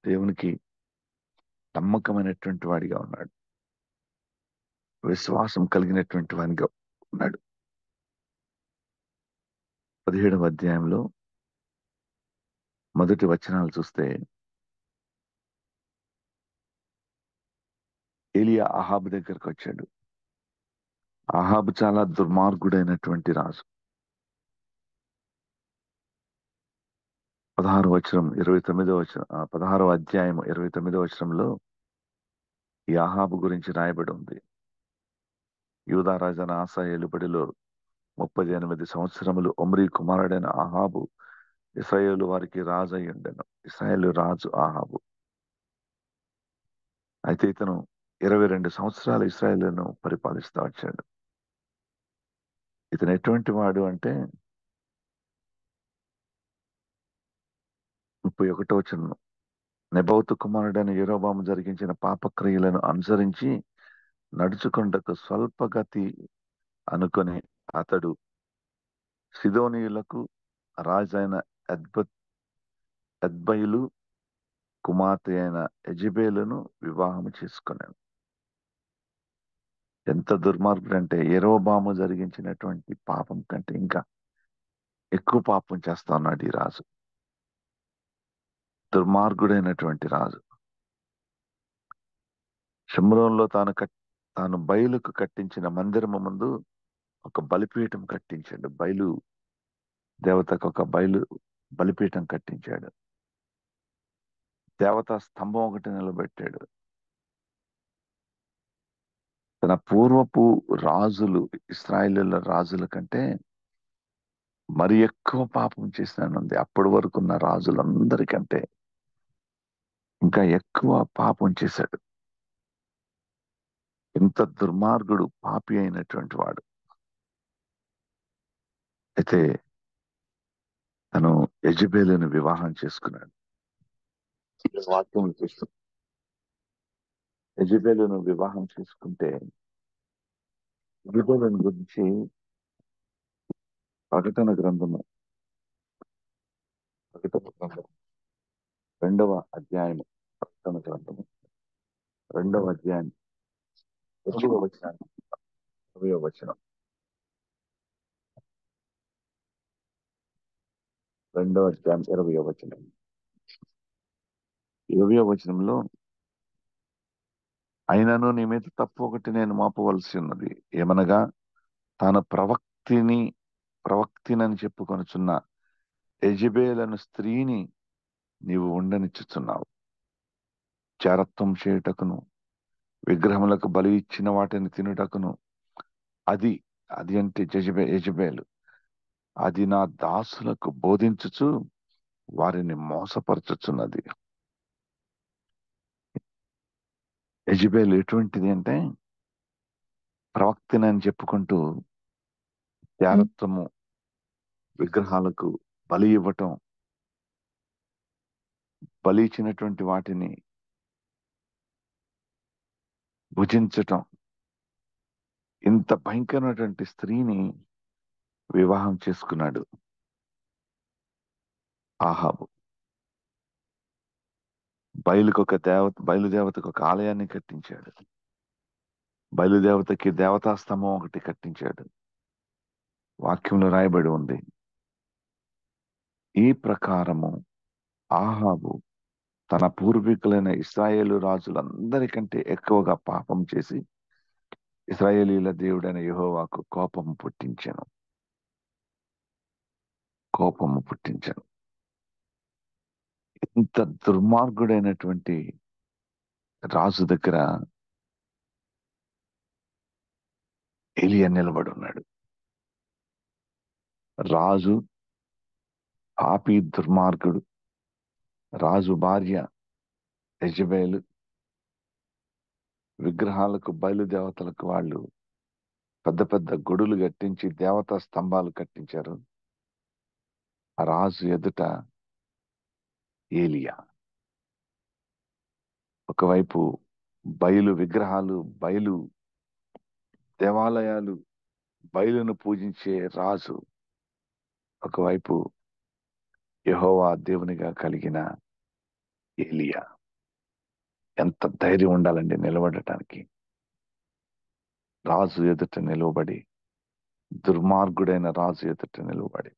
దేవునికి నమ్మకమైనటువంటి వాడిగా ఉన్నాడు, విశ్వాసం కలిగినటువంటి వాడిగా ఉన్నాడు. 17వ అధ్యాయంలో మొదటి వచనాలు చూస్తే, ఏలియా అహాబు దగ్గరకు వచ్చాడు. అహాబు చాలా దుర్మార్గుడైనటువంటి రాజు. 16వ అధ్యాయం 29వ వచనంలో ఈ అహాబు గురించి రాయబడి ఉంది. యూదా రాజైన ఆసా ఏలుబడిలో 38 సంవత్సరములు ఒమ్రీ కుమారుడైన అహాబు ఇశ్రాయేలు వారికి రాజు అయి ఉండెను. ఇశ్రాయేలు రాజు అహాబు. అయితే ఇతను 22 సంవత్సరాలు ఇశ్రాయేలును పరిపాలిస్తూ వచ్చాడు. ఇతను ఎటువంటి వాడు అంటే 31వ వచనం, నెబోతు కుమారుడైన యెరోబాము జరిగించిన పాపక్రియలను అనుసరించి నడుచుకొనుటకు స్వల్పగతి అనుకొని అతడు సిదోనీయులకు రాజైన ఎద్బయలు కుమార్తె అయిన యెజెబెలును వివాహము చేసుకున్నాను. ఎంత దుర్మార్గుడంటే యెరోబాము జరిగించినటువంటి పాపం కంటే ఇంకా ఎక్కువ పాపం చేస్తా ఉన్నాడు ఈ రాజు. దుర్మార్గుడైనటువంటి రాజు. షమ్రోన్లో తాను బయలుకు కట్టించిన మందిరము ముందు ఒక బలిపీఠం కట్టించాడు. బయలు దేవతకు ఒక బలిపీఠం కట్టించాడు. దేవతా స్తంభం ఒకటి నిలబెట్టాడు. తన పూర్వపు రాజులు, ఇశ్రాయేలీయుల రాజుల కంటే మరి ఎక్కువ పాపం చేసినానుంది. అప్పటి వరకు ఉన్న రాజులందరికంటే ఇంకా ఎక్కువ పాపం చేశాడు. ఎంత దుర్మార్గుడు, పాపి అయినటువంటి వాడు. అయితే తను యెజెబెలును వివాహం చేసుకున్నాడు. వాక్యం చూస్తుంది. యెజెబెలును వివాహం చేసుకుంటే యెజెబెలును గురించి ప్రకటన గ్రంథము 2వ అధ్యాయం, ప్రకటన గ్రంథము 2వ అధ్యాయం 20వ వచనం, 20వ వచనం, 2వ అధ్యాయం 20వ వచనం. 20వ వచనంలో, అయినను నీ మీద తప్పు ఒకటి నేను మోపవలసి ఉన్నది, ఏమనగా తాను ప్రవక్తినని చెప్పుకొనుచున్న యెజెబెలను స్త్రీని నీవు ఉండనిచ్చుచున్నావు. చారత్వం చేయుటకును విగ్రహములకు బలి ఇచ్చిన వాటిని తినుటకును అది అంటే యెజెబెలు అది నా దాసులకు బోధించుచు వారిని మోసపరచుచున్నది. యెజెబెలు ఎటువంటిది అంటే, ప్రవక్తనని చెప్పుకుంటూ జారత్వము, విగ్రహాలకు బలి ఇవ్వటం, బలి ఇచ్చినటువంటి వాటిని భుజించటం, ఇంత భయంకరమైనటువంటి స్త్రీని వివాహం చేసుకున్నాడు ఆహాబు. బయలుదేవతకు ఒక ఆలయాన్ని కట్టించాడు. బయలుదేవతకి దేవతా స్తంభం ఒకటి కట్టించాడు. వాక్యంలో రాయబడి ఉంది, ఈ ప్రకారము ఆహాబు తన పూర్వీకులైన ఇశ్రాయేలు రాజులందరికంటే ఎక్కువగా పాపం చేసి ఇశ్రాయేలీల దేవుడైన యెహోవాకు కోపము పుట్టించాను. ఇంత దుర్మార్గుడైనటువంటి రాజు దగ్గర ఏలియా నిలబడి ఉన్నాడు. రాజు పాపి, దుర్మార్గుడు. రాజు భార్య యెజబెలు విగ్రహాలకు, బయలుదేవతలకు వాళ్ళు పెద్ద పెద్ద గుడులు కట్టించి దేవతా స్తంభాలు కట్టించారు. ఆ రాజు ఎదుట ఏలియా. ఒకవైపు బయలు విగ్రహాలు, బయలు దేవాలయాలు, బయలును పూజించే రాజు, ఒకవైపు యెహోవా దేవునిగా కలిగిన ఏలియా. ఎంత ధైర్యం ఉండాలండి నిలబడటానికి. రాజు ఎదుట నిలవబడి, దుర్మార్గుడైన రాజు ఎదుట నిలవబడి,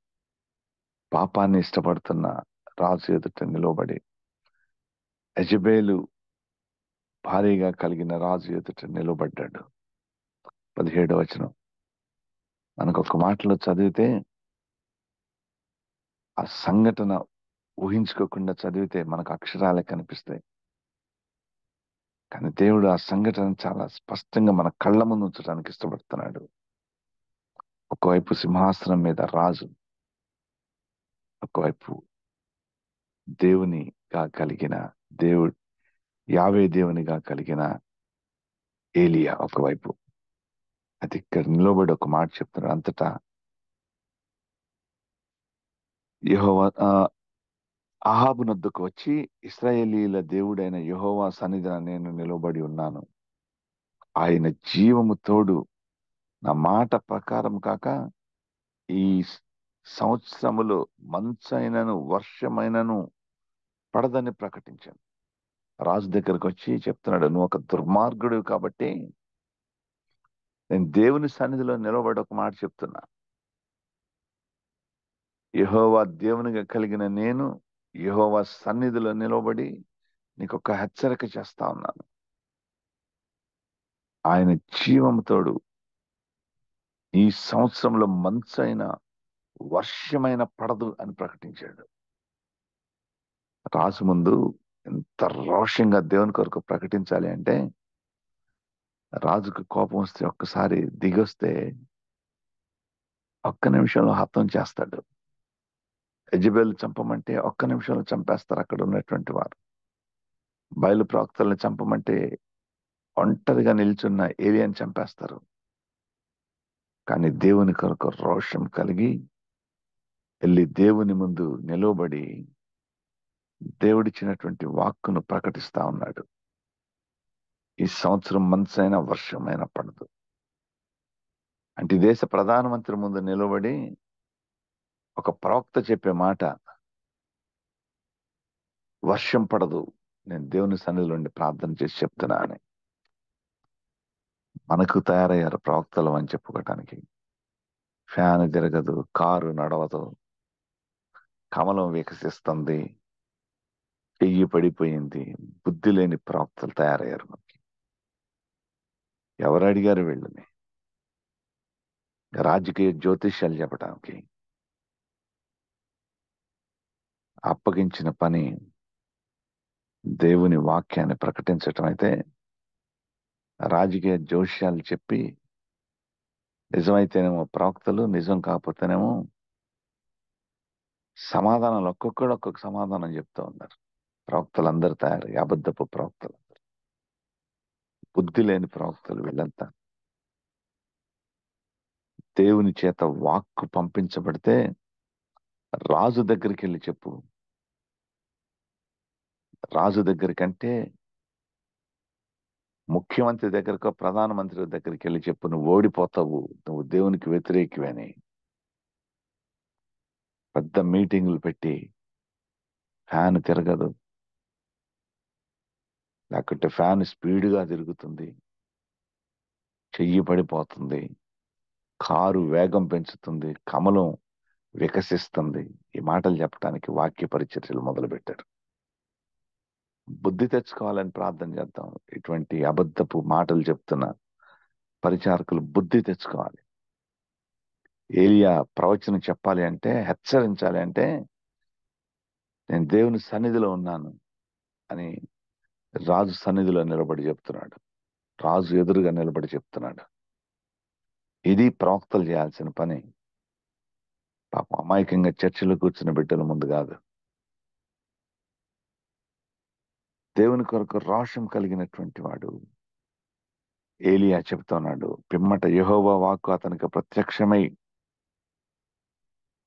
పాపాన్ని ఇష్టపడుతున్న రాజు ఎదుట నిలవబడి, యెజబెలు భారీగా కలిగిన రాజు ఎదుట నిలబడ్డాడు. 17వ వచనం మనకు ఒక మాటలో చదివితే, ఆ సంఘటన ఊహించుకోకుండా చదివితే మనకు అక్షరాలే కనిపిస్తాయి. కానీ దేవుడు ఆ సంఘటన చాలా స్పష్టంగా మన కళ్ళ ముందు ఉంచడానికి ఇష్టపడుతున్నాడు. ఒకవైపు సింహాసనం మీద రాజు, ఒకవైపు దేవునిగా కలిగిన యావే దేవునిగా కలిగిన ఏలియా ఒకవైపు. అది ఇక్కడ నిలబడి ఒక మాట చెప్తున్నాడు. అంతటా యెహోవా అహాబు నొద్దకు వచ్చి, ఇశ్రాయేలీల దేవుడైన యెహోవా సన్నిధిన నేను నిలబడి ఉన్నాను. ఆయన జీవము తోడు నా మాట ప్రకారం కాక ఈ సంవత్సరములో మంచైనను వర్షమైనను పడదని ప్రకటించాను. రాజు దగ్గరకు వచ్చి చెప్తున్నాడు, నువ్వు ఒక దుర్మార్గుడు కాబట్టి నేను దేవుని సన్నిధిలో నిలబడి ఒక మాట చెప్తున్నా. యెహోవా దేవునిగా కలిగిన నేను యెహోవా సన్నిధిలో నిలబడి నీకు ఒక హెచ్చరిక చేస్తా ఉన్నాను. ఆయన జీవముతోడు ఈ సంవత్సరంలో మంచైన వర్షమైన పడదు అని ప్రకటించాడు. రాజు ముందు ఎంత రోషంగా దేవుని కొరకు ప్రకటించాలి అంటే, రాజుకు కోపం వస్తే ఒక్కసారి దిగొస్తే ఒక్క నిమిషంలో హతం చేస్తాడు. యెజబెలు చంపమంటే ఒక్క నిమిషంలో చంపేస్తారు అక్కడ ఉన్నటువంటి వారు. బయలు ప్రవక్తల్ని చంపమంటే ఒంటరిగా నిల్చున్న ఏలియాని చంపేస్తారు. కానీ దేవుని కొరకు రోషం కలిగి వెళ్ళి దేవుని ముందు నిలవబడి దేవుడిచ్చినటువంటి వాక్కును ప్రకటిస్తా ఉన్నాడు. ఈ సంవత్సరం మంచైన వర్షమైన పడదు అంటే దేశ ప్రధానమంత్రి ముందు నిలబడి ఒక ప్రవక్త చెప్పే మాట, వర్షం పడదు, నేను దేవుని సన్నిధిలో ఉండి ప్రార్థన చేసి చెప్తున్నా అని. మనకు తయారయ్యారు ప్రవక్తలు అని చెప్పుకోవటానికి. ఫ్యాన్ తిరగదు, కారు నడవదు, కమలం వికసిస్తుంది, చెయ్యి పడిపోయింది, బుద్ధి లేని ప్రవక్తలు తయారయ్యారు మనకి. ఎవరు అడిగారు వీళ్ళని? రాజకీయ జ్యోతిష్యాలు చెప్పడానికి. అప్పగించిన పని దేవుని వాక్యాన్ని ప్రకటించటం అయితే, రాజకీయ జోష్యాలు చెప్పి నిజమైతేనేమో ప్రవక్తలు, నిజం కాకపోతేనేమో సమాధానాలు ఒక్కొక్కడు ఒక్కొక్క సమాధానం చెప్తూ ఉన్నారు. ప్రవక్తలు అందరు తయారు, అబద్ధపు ప్రవక్తలు, బుద్ధి లేని ప్రవక్తలు వీళ్ళంతా. దేవుని చేత వాక్కు పంపించబడితే రాజు దగ్గరికి వెళ్ళి చెప్పు. రాజు దగ్గరికంటే ముఖ్యమంత్రి దగ్గరకో ప్రధానమంత్రి దగ్గరికి వెళ్ళి చెప్పు, నువ్వు ఓడిపోతావు, నువ్వు దేవునికి వ్యతిరేకివని. పెద్ద మీటింగులు పెట్టి ఫ్యాన్ తిరగదు, లేకుంటే ఫ్యాన్ స్పీడ్గా తిరుగుతుంది, చెయ్యి పడిపోతుంది, కారు వేగం పెంచుతుంది, కమలం వికసిస్తుంది, ఈ మాటలు చెప్పడానికి వాక్య పరిచర్యలు మొదలుపెట్టారు. బుద్ధి తెచ్చుకోవాలని ప్రార్థన చేద్దాం. ఇటువంటి అబద్ధపు మాటలు చెప్తున్న పరిచారకులు బుద్ధి తెచ్చుకోవాలి. ఏలియా ప్రవచనం చెప్పాలి అంటే, హెచ్చరించాలి అంటే, నేను దేవుని సన్నిధిలో ఉన్నాను అని రాజు సన్నిధిలో నిలబడి చెప్తున్నాడు. రాజు ఎదురుగా నిలబడి చెప్తున్నాడు. ఇది ప్రవక్తలు చేయాల్సిన పని. పాపం అమాయకంగా చర్చిలో కూర్చున్న బిడ్డల ముందు కాదు. దేవుని కొరకు రోషం కలిగినటువంటి వాడు ఏలియా చెప్తున్నాడు. పిమ్మట యెహోవా వాక్కు అతనికి ప్రత్యక్షమై,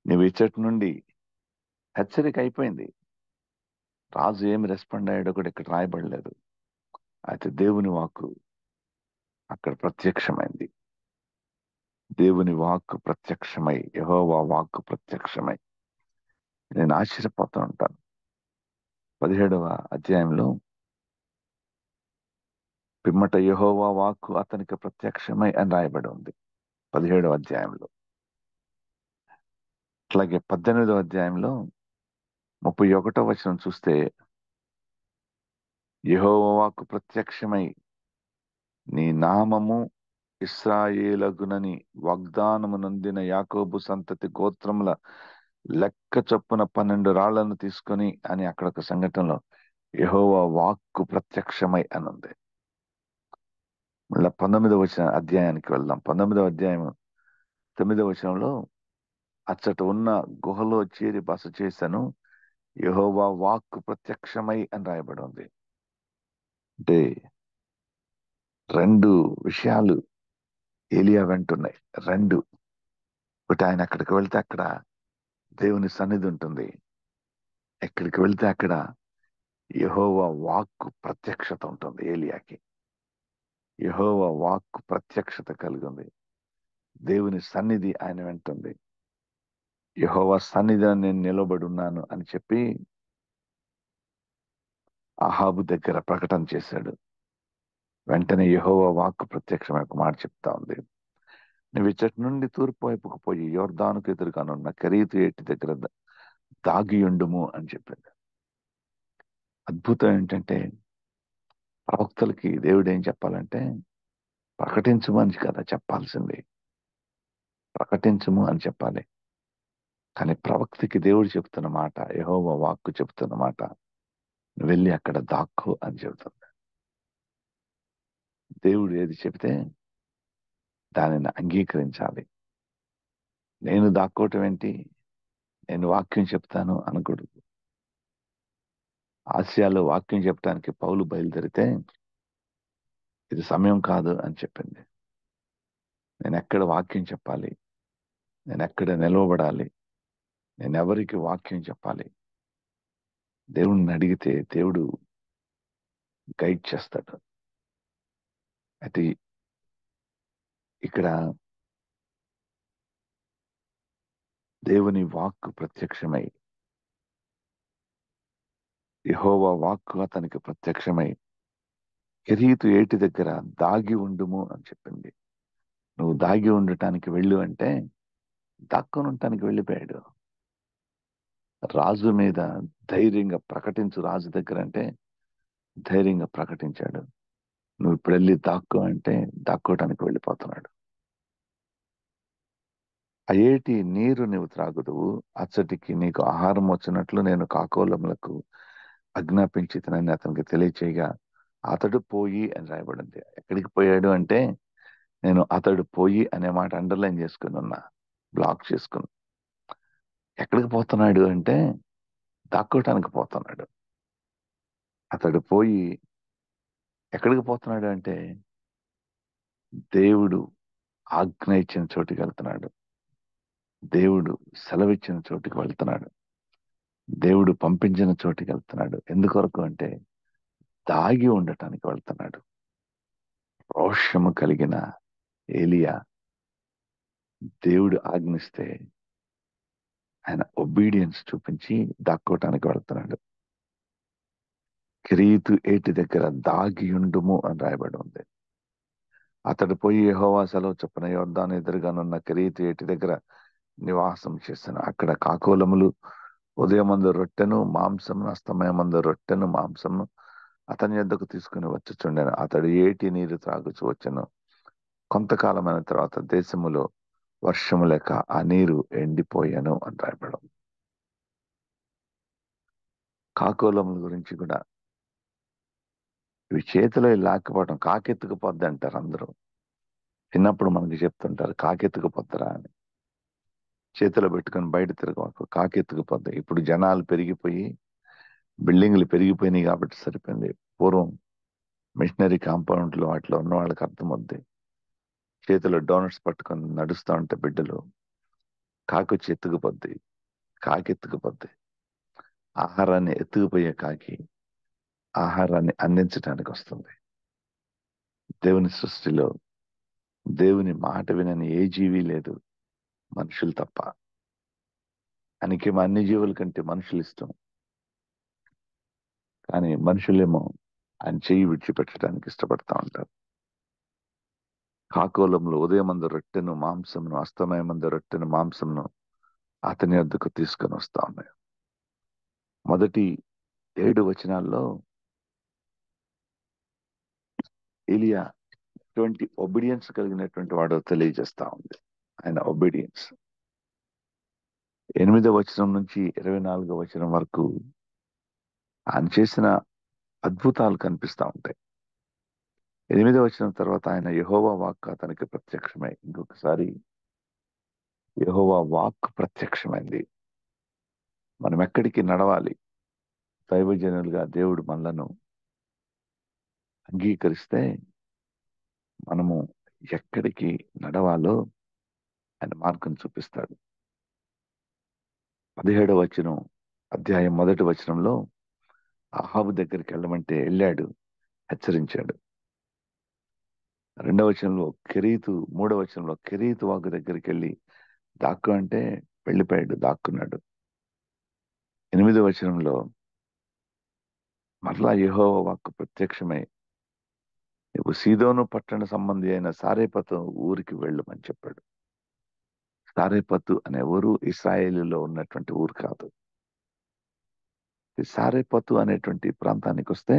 నువ్వు ఇచ్చటి నుండి హెచ్చరిక అయిపోయింది. రాజు ఏమి రెస్పాండ్ అయ్యాడో కూడా ఇక్కడ రాయబడలేదు. అయితే దేవుని వాక్కు అక్కడ ప్రత్యక్షమైంది. దేవుని వాక్కు ప్రత్యక్షమై, యెహోవా వాక్కు ప్రత్యక్షమై, నేను ఆశ్చర్యపోతూ ఉంటాను. 17వ అధ్యాయంలో పిమ్మట యెహోవా వాక్కు అతనికి ప్రత్యక్షమై అని రాయబడి ఉంది 17వ అధ్యాయంలో. అట్లాగే 18వ అధ్యాయంలో 31వ వచనం చూస్తే, యెహోవా వాక్కు ప్రత్యక్షమై, నీ నామము ఇశ్రాయేలగునని వాగ్దానము నొందిన యాకోబు సంతతి గోత్రముల లెక్క చొప్పున 12 రాళ్లను తీసుకొని అని అక్కడ ఒక సంఘటనలో యెహోవా వాక్కు ప్రత్యక్షమై అని ఉంది. మళ్ళా 19వ అధ్యాయానికి వెళ్దాం. 19వ అధ్యాయం 9వ వచనంలో, అచ్చట ఉన్న గుహలో చేరి బస చేశాను, యెహోవా వాక్కు ప్రత్యక్షమై అని రాయబడి ఉంది. అంటే 2 విషయాలు ఏలియా వెంటున్నాయి. 2. ఒకటి, ఆయన అక్కడికి వెళ్తే అక్కడ దేవుని సన్నిధి ఉంటుంది. ఎక్కడికి వెళ్తే అక్కడ యెహోవా వాక్కు ప్రత్యక్షత ఉంటుంది. ఏలియాకి యెహోవా వాక్కు ప్రత్యక్షత కలిగి ఉంది. దేవుని సన్నిధి ఆయన వెంటుంది. యెహోవా సన్నిధిని నేను నిలబడి ఉన్నాను అని చెప్పి అహాబు దగ్గర ప్రకటన చేశాడు. వెంటనే యెహోవా వాక్కు ప్రత్యక్షమైన ఒక మాట చెప్తా ఉంది. నువ్వు ఇచ్చటి నుండి తూర్పు వైపుకు పోయి యోర్దానుకు ఎదురుగానున్న కెరీతు ఏటి దగ్గర దాగియుండుము అని చెప్పింది. అద్భుతం ఏంటంటే, ప్రవక్తలకి దేవుడు ఏం చెప్పాలంటే, ప్రకటించము అని కదా చెప్పాల్సింది. ప్రకటించము అని చెప్పాలి. కానీ ప్రవక్తకి దేవుడు చెప్తున్న మాట, యెహోవా వాక్కు చెప్తున్న మాట, నువ్వు వెళ్ళి అక్కడ దాక్కో అని చెబుతుంది. దేవుడు ఏది చెబితే దానిని అంగీకరించాలి. నేను దాక్కోవటం ఏంటి, నేను వాక్యం చెప్తాను అనకూడదు. ఆసియాలో వాక్యం చెప్పడానికి పౌలు బయలుదేరితే ఇది సమయం కాదు అని చెప్పింది. నేను ఎక్కడ వాక్యం చెప్పాలి, నేను ఎక్కడ నిలవబడాలి, నేను ఎవరికి వాక్యం చెప్పాలి, దేవుణ్ణి అడిగితే దేవుడు గైడ్ చేస్తాడు. అయితే ఇక్కడ దేవుని వాక్కు ప్రత్యక్షమై, యెహోవా వాక్కు అతనికి ప్రత్యక్షమై, కెరీతు ఏటి దగ్గర దాగి ఉండుము అని చెప్పింది. నువ్వు దాగి ఉండటానికి వెళ్ళు అంటే దాక్కుని ఉండటానికి వెళ్ళిపోయాడు. రాజు మీద ధైర్యంగా ప్రకటించు రాజు దగ్గర అంటే ధైర్యంగా ప్రకటించాడు. నువ్వు ఇప్పుడు వెళ్ళి దాక్కో అంటే దాక్కోవటానికి వెళ్ళిపోతున్నాడు. ఆ ఏటి నీరు నీవు త్రాగుదువు, అచ్చటికి నీకు ఆహారం వచ్చినట్లు నేను కాకోలములకు ఆజ్ఞాపించితనని అతనికి తెలియచేయగా అతడు పోయి అని రాయబడింది. ఎక్కడికి పోయాడు అంటే, నేను అతడు పోయి అనే మాట అండర్లైన్ చేసుకుని ఉన్నా, బ్లాక్ చేసుకుని. ఎక్కడికి పోతున్నాడు అంటే దాక్కోటానికి పోతున్నాడు. అతడు పోయి ఎక్కడికి పోతున్నాడు అంటే దేవుడు ఆజ్ఞ ఇచ్చిన చోటుకి వెళ్తున్నాడు. దేవుడు సెలవిచ్చిన చోటుకి వెళ్తున్నాడు. దేవుడు పంపించిన చోటుకి వెళ్తున్నాడు. ఎందుకొరకు అంటే దాగి ఉండటానికి వెళ్తున్నాడు. రోషము కలిగిన ఏలియా దేవుడు ఆజ్ఞిస్తే ఆయన ఒబీడియన్స్ చూపించి దాక్కోటానికి వెళ్తున్నాడు. కెరీతు ఏటి దగ్గర దాగియుండుము అని రాయబడి ఉంది. అతడు పోయి యెహోవా సెలవు చొప్పున యొర్దాను ఎదురుగానున్న కెరీతు ఏటి దగ్గర నివాసం చేశాను. అక్కడ కాకోలములు ఉదయమందు రొట్టెను మాంసమును అస్తమయమందు రొట్టెను మాంసమును అతని యొద్దకు తీసుకుని వచ్చుచుండెను. అతడు ఏటి నీరు త్రాగుచు వచ్చెను. కొంతకాలమైన తర్వాత దేశములో వర్షము లేక ఆ నీరు ఎండిపోయాను అని రాయబడం. కాకోలముల గురించి కూడా ఇవి చేతిలో లాక్కపోవడం, కాకెత్తుకుపోద్ది అంటారు అందరూ. చిన్నప్పుడు మనకి చెప్తుంటారు కాకెత్తుకుపోద్దరా అని. చేతిలో పెట్టుకొని బయట తిరగకు, కాకెత్తుకుపోద్ది. ఇప్పుడు జనాలు పెరిగిపోయి బిల్డింగ్లు పెరిగిపోయినాయి కాబట్టి సరిపోయింది. పూర్వం మిషనరీ కాంపౌండ్లు వాటిలో ఉన్న వాళ్ళకి అర్థమవుద్ది. చేతిలో డోనట్స్ పట్టుకొని నడుస్తూ ఉంటే బిడ్డలు కాకొచ్చి ఎత్తుకుపోద్ది, కాకెత్తుకుపోద్ది. ఆహారాన్ని ఎత్తుకుపోయే కాకి ఆహారాన్ని అందించడానికి వస్తుంది. దేవుని సృష్టిలో దేవుని మాట వినని ఏ జీవి లేదు, మనుషులు తప్ప. ఆయనకేమో అన్ని జీవుల కంటే మనుషులు ఇష్టం. కానీ మనుషులేమో ఆయన చెయ్యి విడిచిపెట్టడానికి ఇష్టపడతా ఉంటారు. కాకోలంలో ఉదయమందు రొట్టెను మాంసమును అస్తమయమందు రొట్టెను మాంసమును అతని వద్దకు తీసుకొని వస్తా ఉన్నాయి. మొదటి 7 వచనాల్లో ఏలియా ఎటువంటి ఒబీడియన్స్ కలిగినటువంటి వాడో తెలియజేస్తా ఉంది. ఆయన ఒబీడియన్స్ 8వ వచనం నుంచి 24వ వచనం వరకు ఆయన చేసిన అద్భుతాలు కనిపిస్తా ఉంటాయి. 8వ వచనం తర్వాత ఆయన యెహోవా వాక్ అతనికి ప్రత్యక్షమై, ఇంకొకసారి యెహోవా వాక్ ప్రత్యక్షమైంది. మనం ఎక్కడికి నడవాలి, దైవజనులుగా దేవుడు మనలను అంగీకరిస్తే మనము ఎక్కడికి నడవాలో ఆయన మార్గం చూపిస్తాడు. 17వ వచనం అధ్యాయం 1వ వచనంలో అహాబు దగ్గరికి వెళ్ళమంటే వెళ్ళాడు, హెచ్చరించాడు. 2వ వచనంలో 3వ వచనంలో కెరీతు వాగు దగ్గరికి వెళ్ళి దాక్కు అంటే వెళ్ళిపోయాడు, దాక్కున్నాడు. 8వ వచనంలో మరలా యెహోవా వాక్కు ప్రత్యక్షమై నువ్వు సీదోను పట్టణ సంబంధి అయిన సారేపతు ఊరికి వెళ్ళమని చెప్పాడు. సారేపతు అనే ఊరు ఇశ్రాయేలులో ఉన్నటువంటి ఊరు కాదు. ఈ సారేపతు అనేటువంటి ప్రాంతానికి వస్తే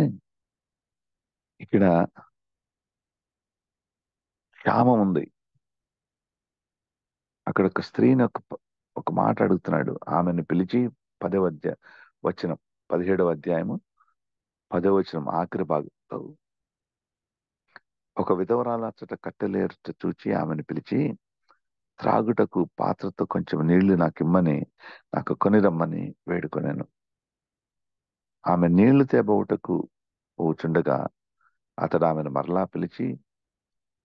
ఇక్కడ క్షామం ఉంది. అక్కడ ఒక స్త్రీని ఒక మాట అడుగుతున్నాడు. ఆమెను పిలిచి 10వ వచనం 17వ అధ్యాయము 10వ వచనం ఆఖరి భాగంలో ఒక విధవరాలు అచ్చట కట్టెలేరుట చూచి ఆమెను పిలిచి త్రాగుటకు పాత్రతో కొంచెం నీళ్లు నాకిమ్మని నాకు కొని రమ్మని వేడుకొనాను. ఆమె నీళ్లు తేబోవుటకు పోచుండగా అతడు ఆమెను మరలా పిలిచి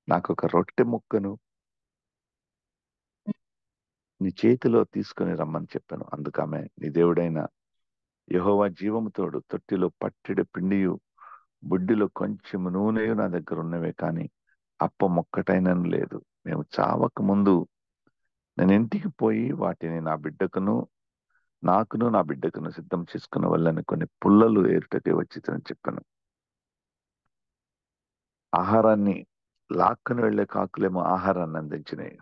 నాకు ఒక రొట్టె ముక్కను నీ చేతిలో తీసుకుని రమ్మని చెప్పాను. అందుకు ఆమె నీ దేవుడైన యెహోవా జీవముతోడు తొట్టిలో పట్టెడు పిండియు బుడ్డిలో కొంచెం నూనెయు నా దగ్గర ఉన్నవే కానీ అప్ప మొక్కటైనను లేదు. మేము చావక ముందు నేను ఇంటికి పోయి వాటిని నాకును నా బిడ్డకును సిద్ధం చేసుకున్న వాళ్ళని కొన్ని పుల్లలు ఏరుటకే వచ్చిందని చెప్పాను. ఆహారాన్ని లాక్కుని వెళ్లే కాకులేమో ఆహారాన్ని అందించినాయి.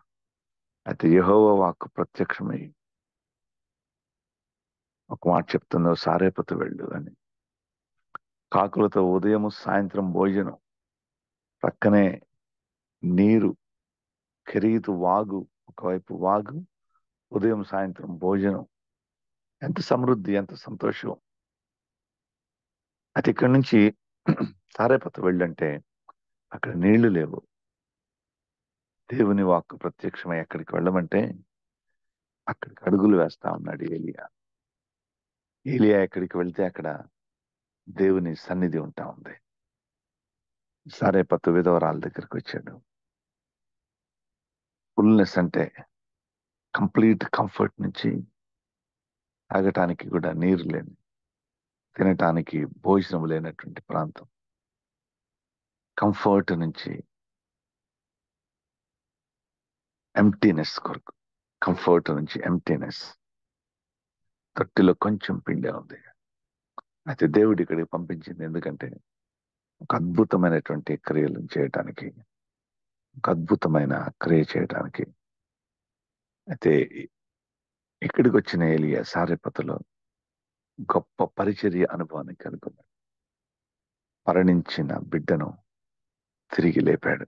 అయితే యెహోవా వాక్కు ప్రత్యక్షమై ఒక మాట చెప్తుందో సారేపతు వెళ్ళు అని. కాకులతో ఉదయము సాయంత్రం భోజనం, పక్కనే నీరు, కెరీతు వాగు, ఒకవైపు వాగు, ఉదయం సాయంత్రం భోజనం. ఎంత సమృద్ధి, ఎంత సంతోషం. అయితే ఇక్కడి నుంచి సారేపతు వెళ్ళంటే అక్కడ నీళ్లు లేవు. దేవుని వాక్కు ప్రత్యక్షమై ఎక్కడికి వెళ్ళమంటే అక్కడికి అడుగులు వేస్తా ఉన్నాడు ఏలియా. ఏలియా ఎక్కడికి వెళ్తే అక్కడ దేవుని సన్నిధి ఉంటా ఉంది. సారేపతు విధవరాల దగ్గరికి వచ్చాడు. ఫుల్నెస్ అంటే కంప్లీట్ కంఫర్ట్ నుంచి తాగటానికి కూడా నీరు లేని, తినటానికి భోజనం లేనటువంటి ప్రాంతం. కంఫర్ట్ నుంచి ఎంప్టీనెస్ కొరకు, కంఫర్ట్ నుంచి ఎంప్టీనెస్. తొట్టిలో కొంచెం పిండే ఉంది. అయితే దేవుడు ఇక్కడికి పంపించింది ఎందుకంటే ఒక అద్భుతమైనటువంటి క్రియలు చేయటానికి, ఒక అద్భుతమైన క్రియ చేయటానికి. అయితే ఇక్కడికి వచ్చిన ఏలియా సారెపతులో గొప్ప పరిచర్య అనుభవాన్ని కనుగొన్నాడు. మరణించిన బిడ్డను తిరిగి లేపాడు.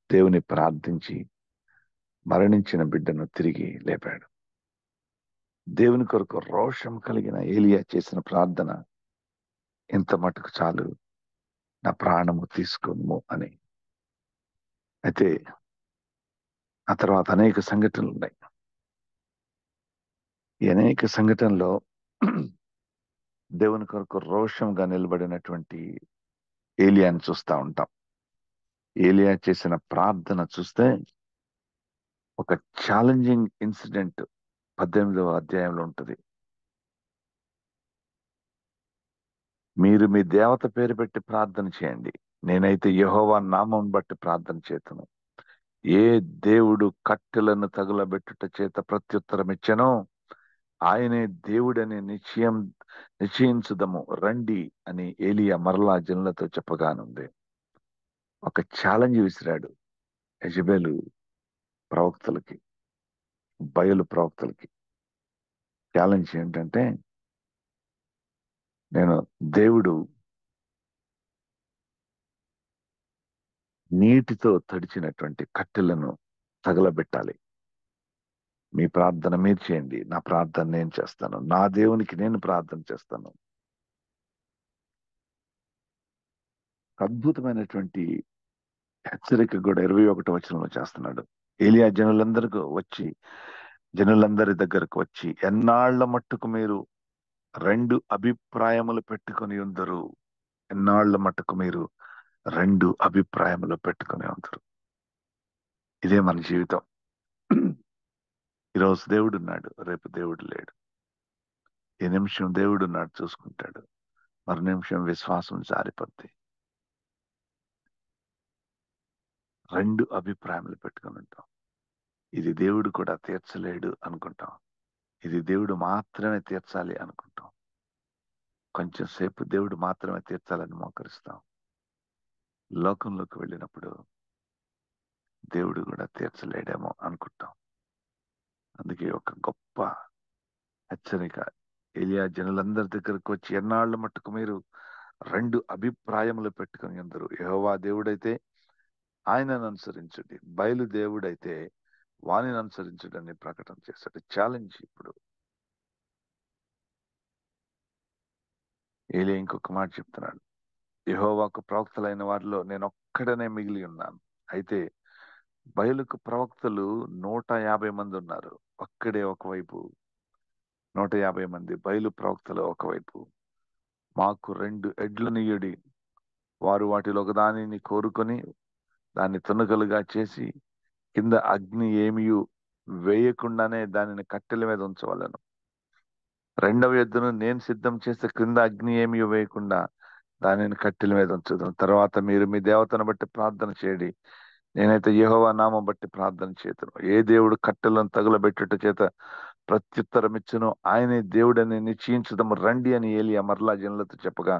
దేవుని ప్రార్థించి మరణించిన బిడ్డను తిరిగి లేపాడు. దేవుని కొరకు రోషం కలిగిన ఏలియా చేసిన ప్రార్థన, ఇంత మటుకు చాలు, నా ప్రాణము తీసుకోము అని. అయితే ఆ తర్వాత అనేక సంఘటనలు ఉన్నాయి. ఈ అనేక సంఘటనలో దేవుని కొరకు రోషంగా నిలబడినటువంటి ఏలియాని చూస్తూ ఉంటాం. ఏలియా చేసిన ప్రార్థన చూస్తే ఒక ఛాలెంజింగ్ ఇన్సిడెంట్ 18వ అధ్యాయంలో ఉంటుంది. మీరు మీ దేవత పేరు పెట్టి ప్రార్థన చేయండి, నేనైతే యెహోవా నామం బట్టి ప్రార్థన చేతును. ఏ దేవుడు కట్టెలను తగులబెట్టుట చేత ప్రత్యుత్తరం ఇచ్చెనో ఆయనే దేవుడని నిశ్చయించుదము రండి అని ఏలియా మరలా జనులతో చెప్పగానుంది. ఒక ఛాలెంజ్ విసిరాడు యెజబెలు ప్రవక్తలకి, బయలు ప్రవక్తలకి. ఛాలెంజ్ ఏంటంటే, నేను దేవుడు నీటితో తడిచినటువంటి కట్టెలను తగలబెట్టాలి, మీ ప్రార్థన మీరు చేయండి, నా ప్రార్థన నేను చేస్తాను, నా దేవునికి నేను ప్రార్థన చేస్తాను. అద్భుతమైనటువంటి హెచ్చరిక కూడా 21వ వచనంలో చేస్తున్నాడు. ఏలియా జనులందరి దగ్గరకు వచ్చి ఎన్నాళ్ల మట్టుకు మీరు రెండు అభిప్రాయములు పెట్టుకుని ఉందరు, ఎన్నాళ్ల మట్టుకు మీరు రెండు అభిప్రాయములు పెట్టుకుని ఉందరు. ఇదే మన జీవితం. ఈరోజు దేవుడు ఉన్నాడు, రేపు దేవుడు లేడు. ఈ నిమిషం దేవుడు ఉన్నాడు, చూసుకుంటాడు, మరు నిమిషం విశ్వాసం జారిపోద్ది. రెండు అభిప్రాయములు పెట్టుకుని ఉంటాం. ఇది దేవుడు కూడా తీర్చలేడు అనుకుంటాం, ఇది దేవుడు మాత్రమే తీర్చాలి అనుకుంటాం. కొంచెం సేపు దేవుడు మాత్రమే తీర్చాలని మోకరిస్తాం. లోకంలోకి వెళ్ళినప్పుడు దేవుడు కూడా తీర్చలేడేమో అనుకుంటాం. అందుకే ఒక గొప్ప హెచ్చరిక. ఏలియా జనులందరి దగ్గరకు వచ్చి ఎన్నాళ్ళ మట్టుకు మీరు రెండు అభిప్రాయములు పెట్టుకుని అందరూ, యెహోవా దేవుడైతే ఆయనను అనుసరించుడి, బయలు దేవుడైతే వాణిని అనుసరించుడని ప్రకటన చేశాడు. ఛాలెంజ్. ఇప్పుడు ఏలియా ఇంకొక మాట చెప్తున్నాడు, యెహోవాకు ప్రవక్తలైన వారిలో నేను ఒక్కడనే మిగిలి ఉన్నాను. అయితే బయలుకు ప్రవక్తలు 150 మంది ఉన్నారు. ఒక్కడే ఒకవైపు, 150 మంది బయలు ప్రవక్తలు ఒకవైపు. మాకు 2 ఎడ్లనియ్యుడి, వారు వాటిలో ఒకదానిని కోరుకొని దాన్ని తునకలుగా చేసి కింద అగ్ని ఏమీ వేయకుండానే దానిని కట్టెల మీద ఉంచవలను. రెండవ ఎద్దును నేను సిద్ధం చేస్తే క్రింద అగ్ని ఏమీ వేయకుండా దానిని కట్టెల మీద ఉంచుదాం. తర్వాత మీరు మీ దేవతను బట్టి ప్రార్థన చేయండి, నేనైతే యెహోవా నామం బట్టి ప్రార్థన చేతును. ఏ దేవుడు కట్టెలను తగులబెట్టుట చేత ప్రత్యుత్తరం ఇచ్చును ఆయనే దేవుడని నిశ్చయించుదాము రండి అని ఏలియా మరలా జనులతో చెప్పగా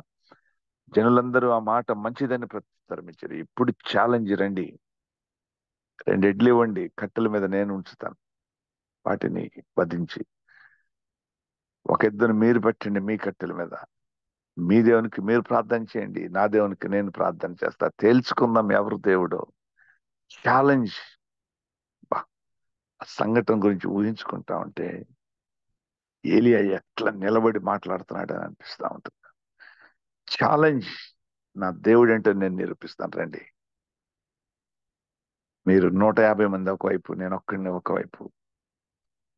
జనులందరూ ఆ మాట మంచిదని ప్రత్యుత్తరం ఇచ్చారు. ఇప్పుడు ఛాలెంజ్, రండి, 2 ఎడ్లు ఇవ్వండి, కట్టెల మీద నేను ఉంచుతాను, వాటిని వధించి. ఒక ఎద్దును మీరు పెట్టండి మీ కట్టెల మీద, మీ దేవునికి మీరు ప్రార్థన చేయండి, నా దేవునికి నేను ప్రార్థన చేస్తా, తేల్చుకుందాం ఎవరు దేవుడు. ఛాలెంజ్. ఆ సంఘటన గురించి ఊహించుకుంటా ఉంటే ఏలియా ఎట్లా నిలబడి మాట్లాడుతున్నాడు అని అనిపిస్తా ఉంటుంది. ఛాలెంజ్. నా దేవుడు అంటే నేను నిరూపిస్తాను, రండి. మీరు 150 మంది ఒకవైపు, నేను ఒక్కడిని ఒకవైపు.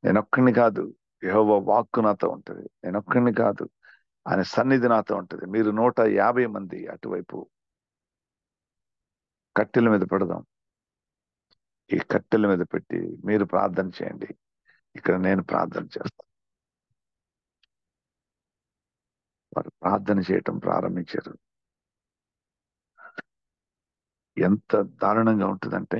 నేను ఒక్కడిని కాదు, యెహోవా వాక్కు నాతో ఉంటది. నేను ఒక్కడిని కాదు, ఆయన సన్నిధి నాతో ఉంటది. మీరు 150 మంది అటువైపు. కట్టెల మీద పెడదాం, ఈ కట్టెల మీద పెట్టి మీరు ప్రార్థన చేయండి, ఇక్కడ నేను ప్రార్థన చేస్తాను. వారు ప్రార్థన చేయటం ప్రారంభించారు. ఎంత దారుణంగా ఉంటుందంటే,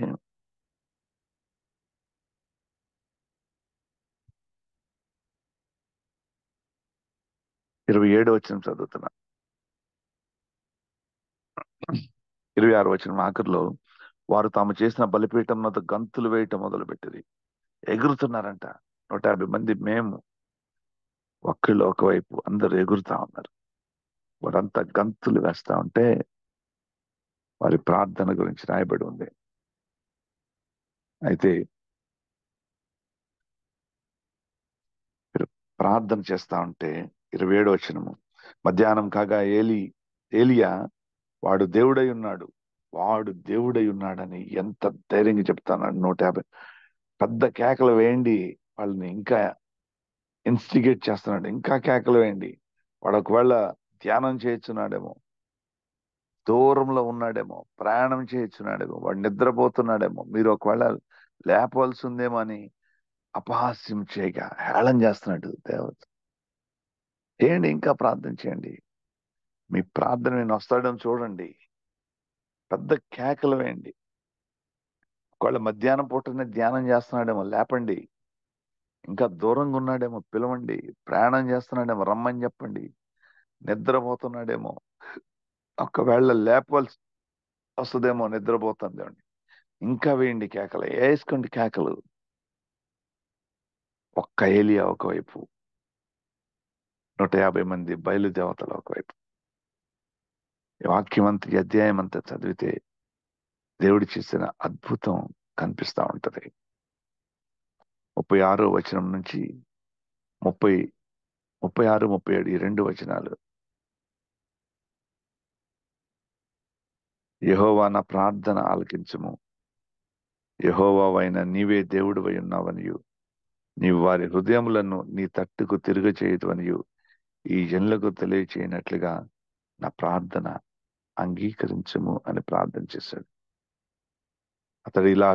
ఇరవై 27వ వచనం చదువుతున్నా. 26వ వచనం ఆఖరిలో, వారు తాము చేసిన బలిపీఠం వద్ద గంతులు వేయటం మొదలుపెట్టింది. ఎగురుతున్నారంట. 150 మంది మేము, ఒక్కళ్ళు ఒకవైపు, అందరూ ఎగురుతా ఉన్నారు. వారంతా గంతులు వేస్తా ఉంటే వారి ప్రార్థన గురించి రాయబడి ఉంది. అయితే మీరు ప్రార్థన చేస్తా ఉంటే 27వ వచనము, మధ్యాహ్నం కాగా ఏలియా వాడు దేవుడై ఉన్నాడు, వాడు దేవుడై ఉన్నాడని ఎంత ధైర్యంగా చెప్తాన్నాడు. 150 పెద్ద కేకలు వేయండి, వాళ్ళని ఇంకా ఇన్స్టిగేట్ చేస్తున్నాడు. ఇంకా కేకలు వేయండి. వాడు ఒకవేళ ధ్యానం చేయొచ్చున్నాడేమో, దూరంలో ఉన్నాడేమో, ప్రయాణం చేయొచ్చున్నాడేమో, వాడు నిద్రపోతున్నాడేమో, మీరు ఒకవేళ లేపవలసి ఉందేమో అని అపహాస్యం చేయగా హేళన చేస్తున్నాడు దేవత. చేయండి, ఇంకా ప్రార్థన చేయండి, మీ ప్రార్థన నేను వస్తాడేమో చూడండి, పెద్ద కేకలు వేయండి. ఒకవేళ మధ్యాహ్నం పూటనే ధ్యానం చేస్తున్నాడేమో లేపండి, ఇంకా దూరంగా ఉన్నాడేమో పిలవండి, ప్రయాణం చేస్తున్నాడేమో రమ్మని చెప్పండి, నిద్రపోతున్నాడేమో, ఒకవేళ లేపవలసి వస్తుందేమో, నిద్రపోతుందేమో, ఇంకా వేయండి కేకలు, వేసుకోండి కేకలు. ఒక్క ఏలియా ఒకవైపు, 150 మంది బయలుదేవతలు ఒకవైపు. ఈ వాక్యం అంతా, ఈ అధ్యాయం అంతా చదివితే దేవుడు చేసిన అద్భుతం కనిపిస్తా ఉంటది. 36వ వచనం నుంచి 36, 37 ఈ 2 వచనాలు. యెహోవా నా ప్రార్థన ఆలకించుము, యెహోవావైన నీవే దేవుడివై ఉన్నావనియు, నీవు వారి హృదయములను నీ తట్టుకు తిరగచేయుదువనియు ఈ జనులకు తెలియచేయనట్లుగా నా ప్రార్థన అంగీకరించుము అని ప్రార్థన చేశాడు. అతడు ఇలా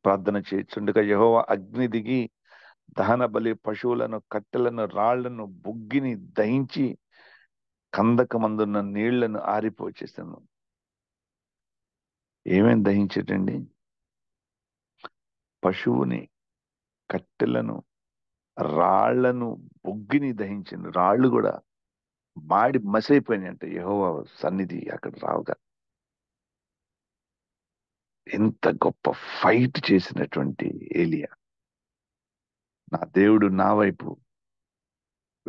ప్రార్థన చేస్తుండగా యెహోవా అగ్ని దిగి దహన బలి పశువులను, కట్టెలను, రాళ్లను, బుగ్గిని దహించి కందకమందున్న నీళ్లను ఆరిపోచేసాను. ఏమేం దహించేటండి? పశువుని, కట్టెలను, రాళ్లను, బొగ్గిని దహించింది. రాళ్ళు కూడా మాడి మసైపోయినాయి అంటే యెహోవా సన్నిధి అక్కడ రావుగా. ఎంత గొప్ప ఫైట్ చేసినటువంటి ఏలియా. నా దేవుడు నా వైపు,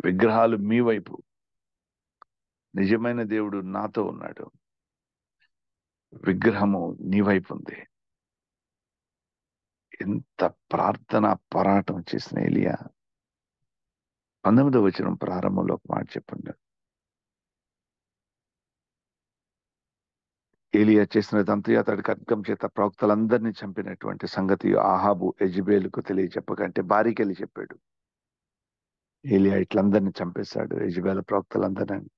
విగ్రహాలు మీ వైపు, నిజమైన దేవుడు నాతో ఉన్నాడు, విగ్రహము నీ వైపు ఉంది. ఎంత ప్రార్థన పోరాటం చేసిన ఏలియా. 19వ వచనం ప్రారంభంలో ఒక మాట చెప్పండి. ఏలియా చేసినదంతా అతడి ఖడ్గం చేత ప్రవక్తలందరినీ చంపినటువంటి సంగతి ఆహాబు యెజెబెలుకు తెలియచెప్పకంటే భార్యకెళ్ళి చెప్పాడు. ఏలియా ఇట్లందరినీ చంపేశాడు, యెజెబెలు ప్రవక్తలందరినీ.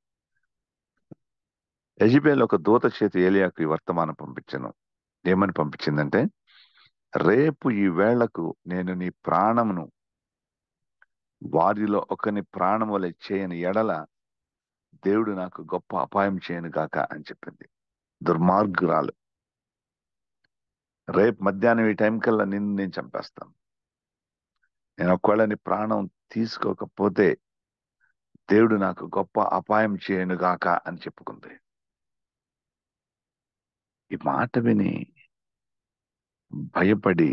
యెజెబెలు ఒక దూత చేతి ఏలియాకు ఈ వర్తమానం పంపించను. ఏమని పంపించిందంటే, రేపు ఈ వేళకు నేను నీ ప్రాణమును వారిలో ఒకని ప్రాణం వలె చేయని ఎడల దేవుడు నాకు గొప్ప అపాయం చేయను గాక అని చెప్పింది. దుర్మార్గురాలు. రేపు మధ్యాహ్నం ఈ టైం కల్లా నిన్ను నేను చంపేస్తాను, నేను ఒకవేళ నీ ప్రాణం తీసుకోకపోతే దేవుడు నాకు గొప్ప అపాయం చేయను గాక అని చెప్పుకుంది. ఈ మాట విని భయపడి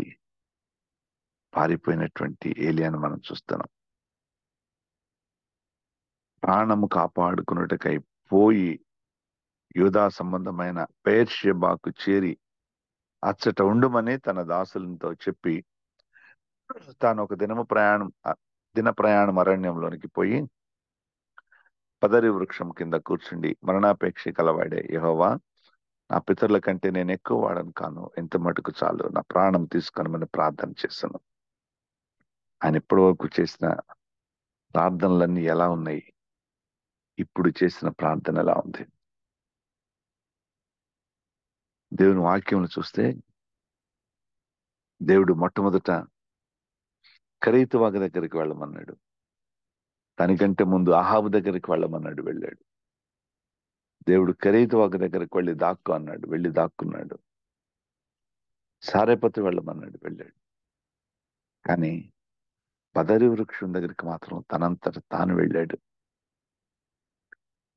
పారిపోయినటువంటి ఏలియాను మనం చూస్తున్నాం. ప్రాణము కాపాడుకున్నటకై పోయి యూదా సంబంధమైన బెయేర్షెబాకు చేరి అచ్చట ఉండుమని తన దాసులతో చెప్పి తాను ఒక దిన ప్రయాణం అరణ్యంలోనికి పోయి పదరి వృక్షం కింద కూర్చుండి మరణాపేక్ష కలవాడే యెహోవా, నా పితరుల కంటే నేను ఎక్కువ వాడను కాను, ఎంత మటుకు చాలు, నా ప్రాణం తీసుకొనమని ప్రార్థన చేశాను. ఆయన ఇప్పటి వరకు చేసిన ప్రార్థనలన్నీ ఎలా ఉన్నాయి, ఇప్పుడు చేసిన ప్రార్థన ఎలా ఉంది? దేవుని వాక్యం చూస్తే దేవుడు మొట్టమొదట కరీతు వాగు దగ్గరికి వెళ్ళమన్నాడు. దానికంటే ముందు అహాబు దగ్గరికి వెళ్ళమన్నాడు, వెళ్ళాడు. దేవుడు కరీతు వాగు దగ్గరికి వెళ్ళి దాక్కు అన్నాడు, వెళ్ళి దాక్కున్నాడు. సారేపతి వెళ్ళమన్నాడు, వెళ్ళాడు. కానీ పదరి వృక్షం దగ్గరికి మాత్రం తనంతట తాను వెళ్ళాడు.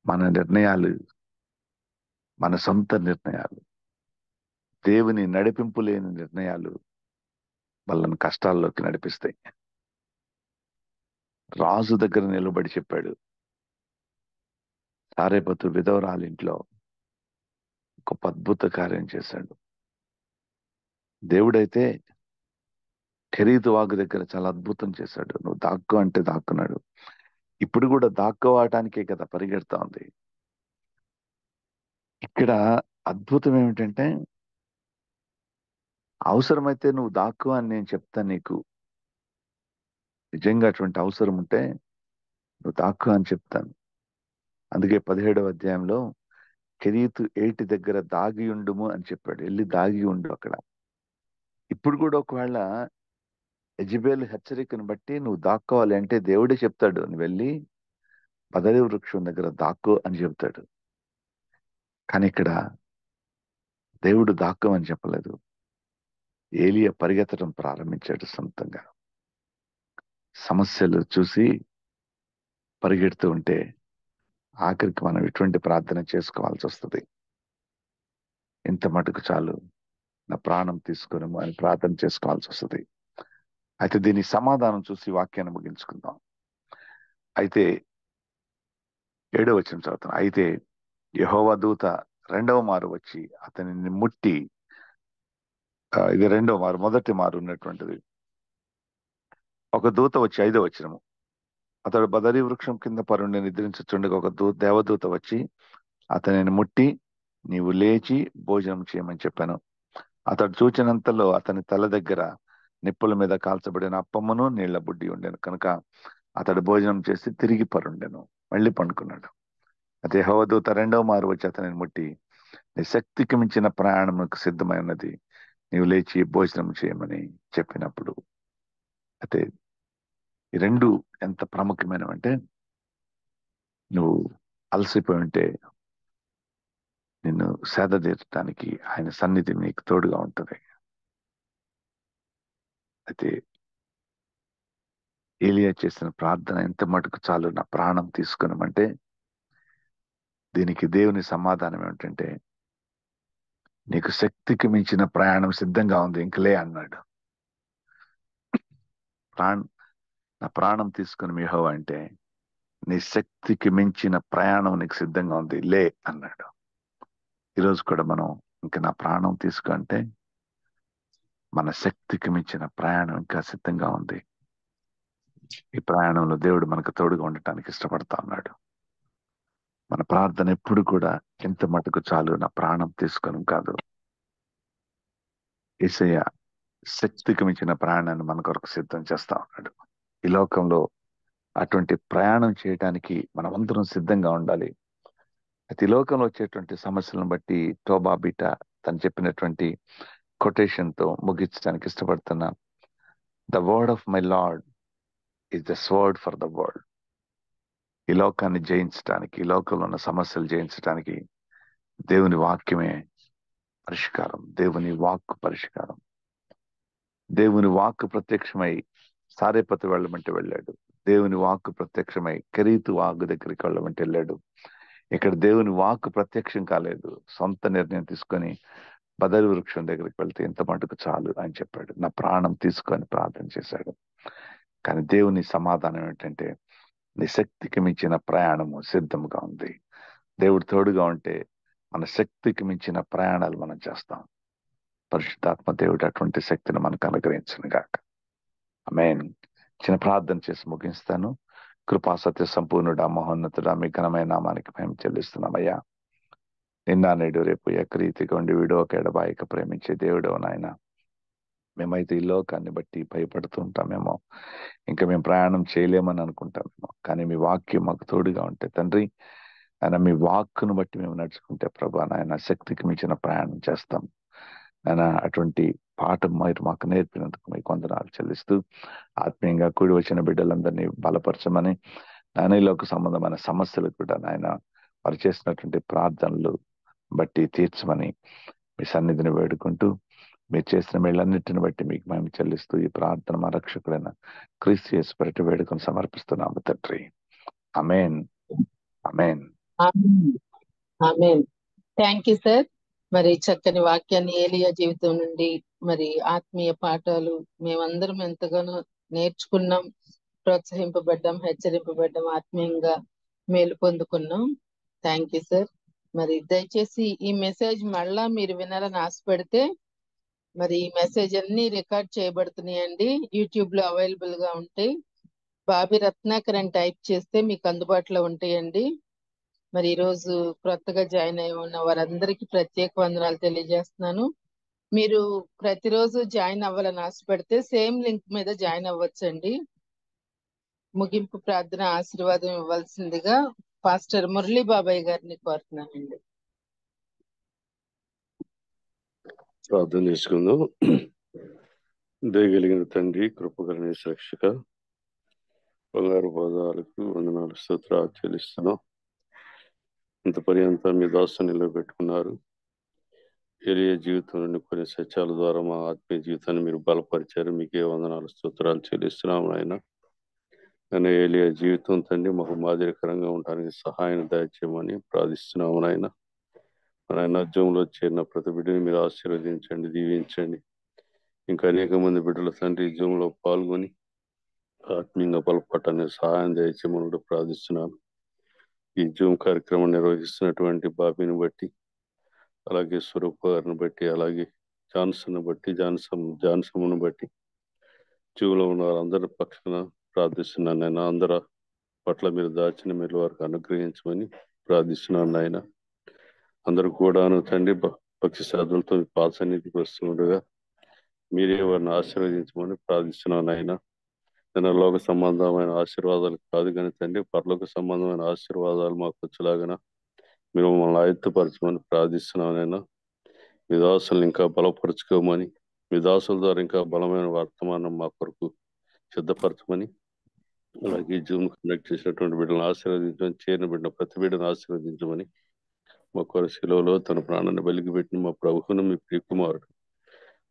మన నిర్ణయాలు, మన సొంత నిర్ణయాలు, దేవుని నడిపింపు లేని నిర్ణయాలు వాళ్ళని కష్టాల్లోకి నడిపిస్తాయి. రాజు దగ్గర నిలబడి చెప్పాడు. సారేపతు విధవరాలింట్లో గొప్ప అద్భుత కార్యం చేశాడు. దేవుడైతే ఖరీదు వాగు దగ్గర చాలా అద్భుతం చేశాడు. నువ్వు దాక్కో అంటే దాక్కున్నాడు. ఇప్పుడు కూడా దాక్కోవటానికే కదా పరిగెడతా ఉంది. ఇక్కడ అద్భుతం ఏమిటంటే, అవసరమైతే నువ్వు దాక్కో అని నేను చెప్తాను నీకు. నిజంగా అటువంటి అవసరం ఉంటే నువ్వు దాక్కో అని చెప్తాను. అందుకే 17వ అధ్యాయంలో కెరీతు ఏటి దగ్గర దాగి ఉండుము అని చెప్పాడు. వెళ్ళి దాగి ఉండు అక్కడ. ఇప్పుడు కూడా ఒకవేళ యెజెబెలు హెచ్చరికను బట్టి నువ్వు దాక్కోవాలి అంటే దేవుడే చెప్తాడు, నువ్వు వెళ్ళి బదరి వృక్షం దగ్గర దాక్కో అని చెప్తాడు. కానీ ఇక్కడ దేవుడు దాక్కోమని చెప్పలేదు. ఏలియా పరిగెత్తడం ప్రారంభించాడు సొంతంగా. సమస్యలు చూసి పరిగెడుతూ ఉంటే ఆఖరికి మనం ఎటువంటి ప్రార్థన చేసుకోవాల్సి వస్తుంది. ఇంత మటుకు చాలు, నా ప్రాణం తీసుకొని అని ప్రార్థన చేసుకోవాల్సి వస్తుంది. అయితే దీని సమాధానం చూసి వాక్యాన్ని ముగించుకుందాం. అయితే 7వ వచనం చదువుతాను. అయితే యెహోవా దూత రెండవ మారు వచ్చి అతనిని ముట్టి, ఇది రెండవ మారు, మొదటి మారు ఉన్నటువంటిది. ఒక దూత వచ్చి 5వ వచనము, అతడు బదరీ వృక్షం కింద పరుండి నిద్రించుచుండగా ఒక దేవదూత వచ్చి అతనిని ముట్టి, నీవు లేచి భోజనం చేయమని చెప్పాను. అతడు చూచినంతలో అతని తల దగ్గర నిప్పుల మీద కాల్చబడిన అప్పమ్మను నీళ్ల బుడ్డి ఉండెను కనుక అతడు భోజనం చేసి తిరిగి పరుండెను, మళ్ళీ పండుకున్నాడు. అయితే యెహోవా దూత రెండవ మారు వచ్చి అతనిని ముట్టి, నీ శక్తికి మించిన ప్రయాణమునకు సిద్ధమై ఉన్నది, నీవు లేచి భోజనం చేయమని చెప్పినప్పుడు. అయితే ఈ రెండు ఎంత ప్రాముఖ్యమైనవంటే, నువ్వు అలసిపోయి ఉంటే నిన్ను సేద తీర్చడానికి ఆయన సన్నిధి నీకు తోడుగా ఉంటుంది. అయితే ఏలియా చేసిన ప్రార్థన ఎంత మటుకు చాలు, నా ప్రాణం తీసుకున్నామంటే, దీనికి దేవుని సమాధానం ఏమిటంటే, నీకు శక్తికి మించిన ప్రయాణం సిద్ధంగా ఉంది, ఇంకలే అన్నాడు. నా ప్రాణం తీసుకుని యెహోవా అంటే, నీ శక్తికి మించిన ప్రయాణం నీకు సిద్ధంగా ఉంది, లే అన్నాడు. ఈరోజు కూడా మనం ఇంకా నా ప్రాణం తీసుకుంటే, మన శక్తికి మించిన ప్రయాణం ఇంకా సిద్ధంగా ఉంది. ఈ ప్రయాణంలో దేవుడు మనకు తోడుగా ఉండటానికి ఇష్టపడతా ఉన్నాడు. మన ప్రార్థన ఎప్పుడు కూడా ఎంత మటుకు చాలు, నా ప్రాణం తీసుకొని కాదు. యేసయ్య శక్తికి మించిన ప్రయాణాన్ని మన కొరకు సిద్ధం చేస్తా ఉన్నాడు. ఈ లోకంలో అటువంటి ప్రయాణం చేయడానికి మనం అందరం సిద్ధంగా ఉండాలి. అయితే ఈ లోకంలో వచ్చేటువంటి సమస్యలను బట్టి టోబా బీటా తను చెప్పినటువంటి కొటేషన్ తో ముగించడానికి ఇష్టపడుతున్నా. The word of my lord is the sword for the world. ఈ లోకాన్ని జయించడానికి, ఈ లోకంలో ఉన్న సమస్యలు జయించడానికి దేవుని వాక్యమే పరిష్కారం. దేవుని వాక్కు పరిష్కారం. దేవుని వాక్కు ప్రత్యక్షమై సారేపతు వెళ్ళమంటే వెళ్ళాడు. దేవుని వాక్కు ప్రత్యక్షమై కెరీతు వాగు దగ్గరికి వెళ్ళమంటే వెళ్ళాడు. ఇక్కడ దేవుని వాక్కు ప్రత్యక్షం కాలేదు. సొంత నిర్ణయం తీసుకొని బదరి వృక్షం దగ్గరికి వెళ్తే ఇంత మటుకు చాలు అని చెప్పాడు. నా ప్రాణం తీసుకొని ప్రార్థన చేశాడు. కానీ దేవుని సమాధానం ఏంటంటే, నీ శక్తికి మించిన ప్రయాణము సిద్ధంగా ఉంది. దేవుడు తోడుగా ఉంటే మన శక్తికి మించిన ప్రయాణాలు మనం చేస్తాం. పరిశుద్ధాత్మ దేవుడు అటువంటి శక్తిని మనకు అనుగ్రహించును గాక. ఆమేన్. చిన్న ప్రార్థన చేసి ముగిస్తాను. కృపా సత్య సంపూర్ణుడా, మహోన్నతుడా, మీ ఘనమైన నామానికి మేము చెల్లిస్తున్నామయ్యా. నిన్న నేడు రేపు ఏకరీతిగా ఉండి వీడోక ఎడబాయిక ప్రేమించే దేవుడో నాయన. మేమైతే ఈ లోకాన్ని బట్టి భయపడుతూ ఉంటామేమో, ఇంకా మేము ప్రయాణం చేయలేమని అనుకుంటామేమో. కానీ మీ వాక్యం మాకు తోడుగా ఉంటే తండ్రి, ఆయన మీ వాక్కును బట్టి మేము నడుచుకుంటే ప్రభా నాయన శక్తికి మించిన ప్రయాణం చేస్తాం. ఆయన అటువంటి పాఠం మీరు మాకు నేర్పినందుకు మీకు వందనాలు చెల్లిస్తూ, ఆత్మీయంగా కూడి వచ్చిన బిడ్డలందరినీ బలపరచమని, నాయనలోకి సంబంధమైన సమస్యలు కూడా నాయన వారు చేసినటువంటి ప్రార్థనలు బట్టి తీర్చమని మీ సన్నిధిని వేడుకుంటూ, మీరు చేసిన మేళ్ళన్నిటిని బట్టి మీకు మేము చెల్లిస్తూ ఈ ప్రార్థన మా రక్షకుడైన క్రీస్తు యేసు పేరిట వేడుకొని సమర్పిస్తున్నాము తండ్రి. ఆమేన్. ఆమేన్. ఆమేన్. Thank you sir. మరి చక్కని వాక్యాన్ని ఏలియా జీవితం నుండి మరి ఆత్మీయ పాఠాలు మేమందరం ఎంతగానో నేర్చుకున్నాం. ప్రోత్సహింపబడ్డాం, హెచ్చరింపబడ్డాం, ఆత్మీయంగా మేలు పొందుకున్నాం. Thank you sir. మరి దయచేసి ఈ మెసేజ్ మళ్ళా మీరు వినాలని ఆశపడితే మరి ఈ మెసేజ్ అన్ని రికార్డ్ చేయబడుతున్నాయండి, యూట్యూబ్ లో అవైలబుల్ గా ఉంటాయి. బాబీ రత్నాకర్ అని టైప్ చేస్తే మీకు అందుబాటులో ఉంటాయండి. మరి ఈ రోజు కొత్తగా జాయిన్ అయి ఉన్న వారందరికీ ప్రత్యేక వందనాలు తెలియజేస్తున్నాను. మీరు ప్రతిరోజు జాయిన్ అవ్వాలని ఆశపడితే సేమ్ లింక్ మీద జాయిన్ అవ్వచ్చండి. ముగింపు ప్రార్థన ఆశీర్వాదం ఇవ్వాల్సిందిగా పాస్టర్ మురళీ బాబాయ్ గారిని కోరుతున్నానండి. ప్రార్థన చేసుకుందాం. దయగలిగిన తండ్రి, కృపగలిగిన రక్షక, బంగారు పాదాలకు వందనాలు, స్తోత్రాలు చెల్లిస్తున్నాం. ఇంత పర్యంతం మీ దాసుని నిలబెట్టుకున్నారు. ఏలియా జీవితం నుండి కొన్ని సత్యాల ద్వారా మా ఆత్మీయ జీవితాన్ని మీరు బలపరిచారు. మీకే వందనాలు, స్తోత్రాలు చెల్లిస్తున్నాము ఆయన. కానీ ఏలియా జీవితం తండ్రి మాకు మాదిరికరంగా ఉండడానికి సహాయం దయచేయమని ప్రార్థిస్తున్నాము నాయన. మన ఉద్యోగంలో చేరిన ప్రతి బిడ్డని మీరు ఆశీర్వదించండి, దీవించండి. ఇంకా అనేక మంది బిడ్డల తండ్రి ఉద్యోగంలో పాల్గొని ఆత్మీయంగా బలపడటానికి సహాయం దయచేయమని కూడా ప్రార్థిస్తున్నాను. ఈ జూమ్ కార్యక్రమం నిర్వహిస్తున్నటువంటి బాబీని బట్టి, అలాగే స్వరూప గారిని బట్టి, అలాగే జాన్సమ్ను బట్టి, జీవులో ఉన్న వారందరి పక్షాన ప్రార్థిస్తున్నాను ఆయన. అందరి పట్ల మీరు దాచిన మీరు వారికి అనుగ్రహించమని ప్రార్థిస్తున్నాను ఆయన. అందరూ కూడాను తండ్రి భక్తి శ్రద్ధలతో పాద సన్నిధికి వస్తుండగా మీరే వారిని ఆశీర్వదించమని ప్రార్థిస్తున్నాను ఆయన. నేను లోక సంబంధమైన ఆశీర్వాదాలు కాదు కానీ తండ్రి పరలోక సంబంధమైన ఆశీర్వాదాలు మాకు వచ్చేలాగా మీరు మమ్మల్ని ఆయుత్తపరచమని ప్రార్థిస్తున్నాను ఆయన. మీ దాసులను ఇంకా బలపరుచుకోమని, మీ దాసుల ద్వారా ఇంకా బలమైన వర్తమానం మా కొరకు సిద్ధపరచమని, అలాగే జూమ్ కండక్ట్ చేసినటువంటి బిడ్డలను ఆశీర్వదించమని, చేరిన బిడ్డ ప్రతి బిడ్డను ఆశీర్వదించమని, మా కొర శిలువలో తన ప్రాణాన్ని బలికి పెట్టిన మా ప్రభువును, మీ ప్రియకుమారుడు,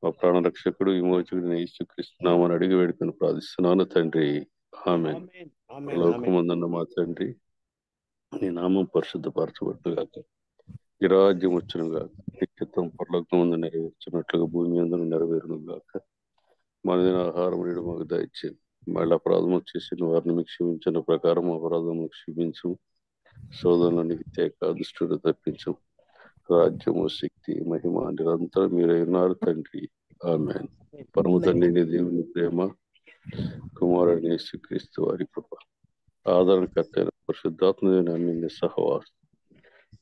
మా ప్రాణ రక్షకుడు, విమోచకుడు యేసుక్రీస్తునామని అడిగి వేడుకొని ప్రార్థిస్తున్నాను తండ్రి. ఆమేన్. లోకమందున్న మా తండ్రి, నీ నామం పరిశుద్ధపరచబడునుగాక, ఈ రాజ్యం వచ్చునుగాక, నీ చిత్తం పరలోకం ముందు నెరవేర్చినట్లుగా భూమి అందరూ నెరవేరునుగాక. మనదిన ఆహారం నేడు మాకు దయచేయండి. మళ్ళీ అపరాధము చేసిన వారిని మీకు క్షమించిన ప్రకారం అపరాధము క్షమించు. శోధనలోనికి తేక దుష్టుడు తప్పించు. రాజ్యము, శక్తి, మహిమ నిరంతరం మీరే ఉన్నారు తండ్రి. ఆమేన్. పరమ తండ్రి దేవుని ప్రేమ, కుమారుని యేసుక్రీస్తు వారి కృప, ఆదరణకర్త పరిశుద్ధాత్మ అన్ని సహవాసం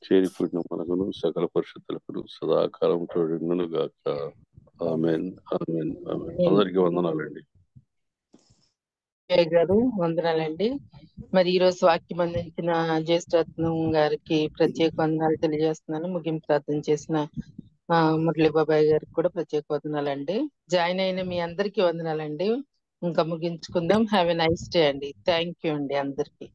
చేరిపడిన మనకును సకల పరిశుద్ధులకు సదాకాలం తోడును గాక. ఆమేన్, ఆమేన్, ఆమేన్. అందరికీ వందనాలండి. గారు వందనాలండి. మరి ఈ రోజు వాక్యం అందించిన జ్యేష్ఠరత్నం గారికి ప్రత్యేక వందనాలు తెలియజేస్తున్నాను. ముగింపు ప్రార్థన చేసిన మురళీ బాబాయ్ గారికి కూడా ప్రత్యేక వందనాలండి. జాయిన్ అయిన మీ అందరికీ వందనాలండి. ఇంకా ముగించుకుందాం. హ్యావ్ ఎ నైస్ డే అండి. థ్యాంక్ యూ అండి అందరికి.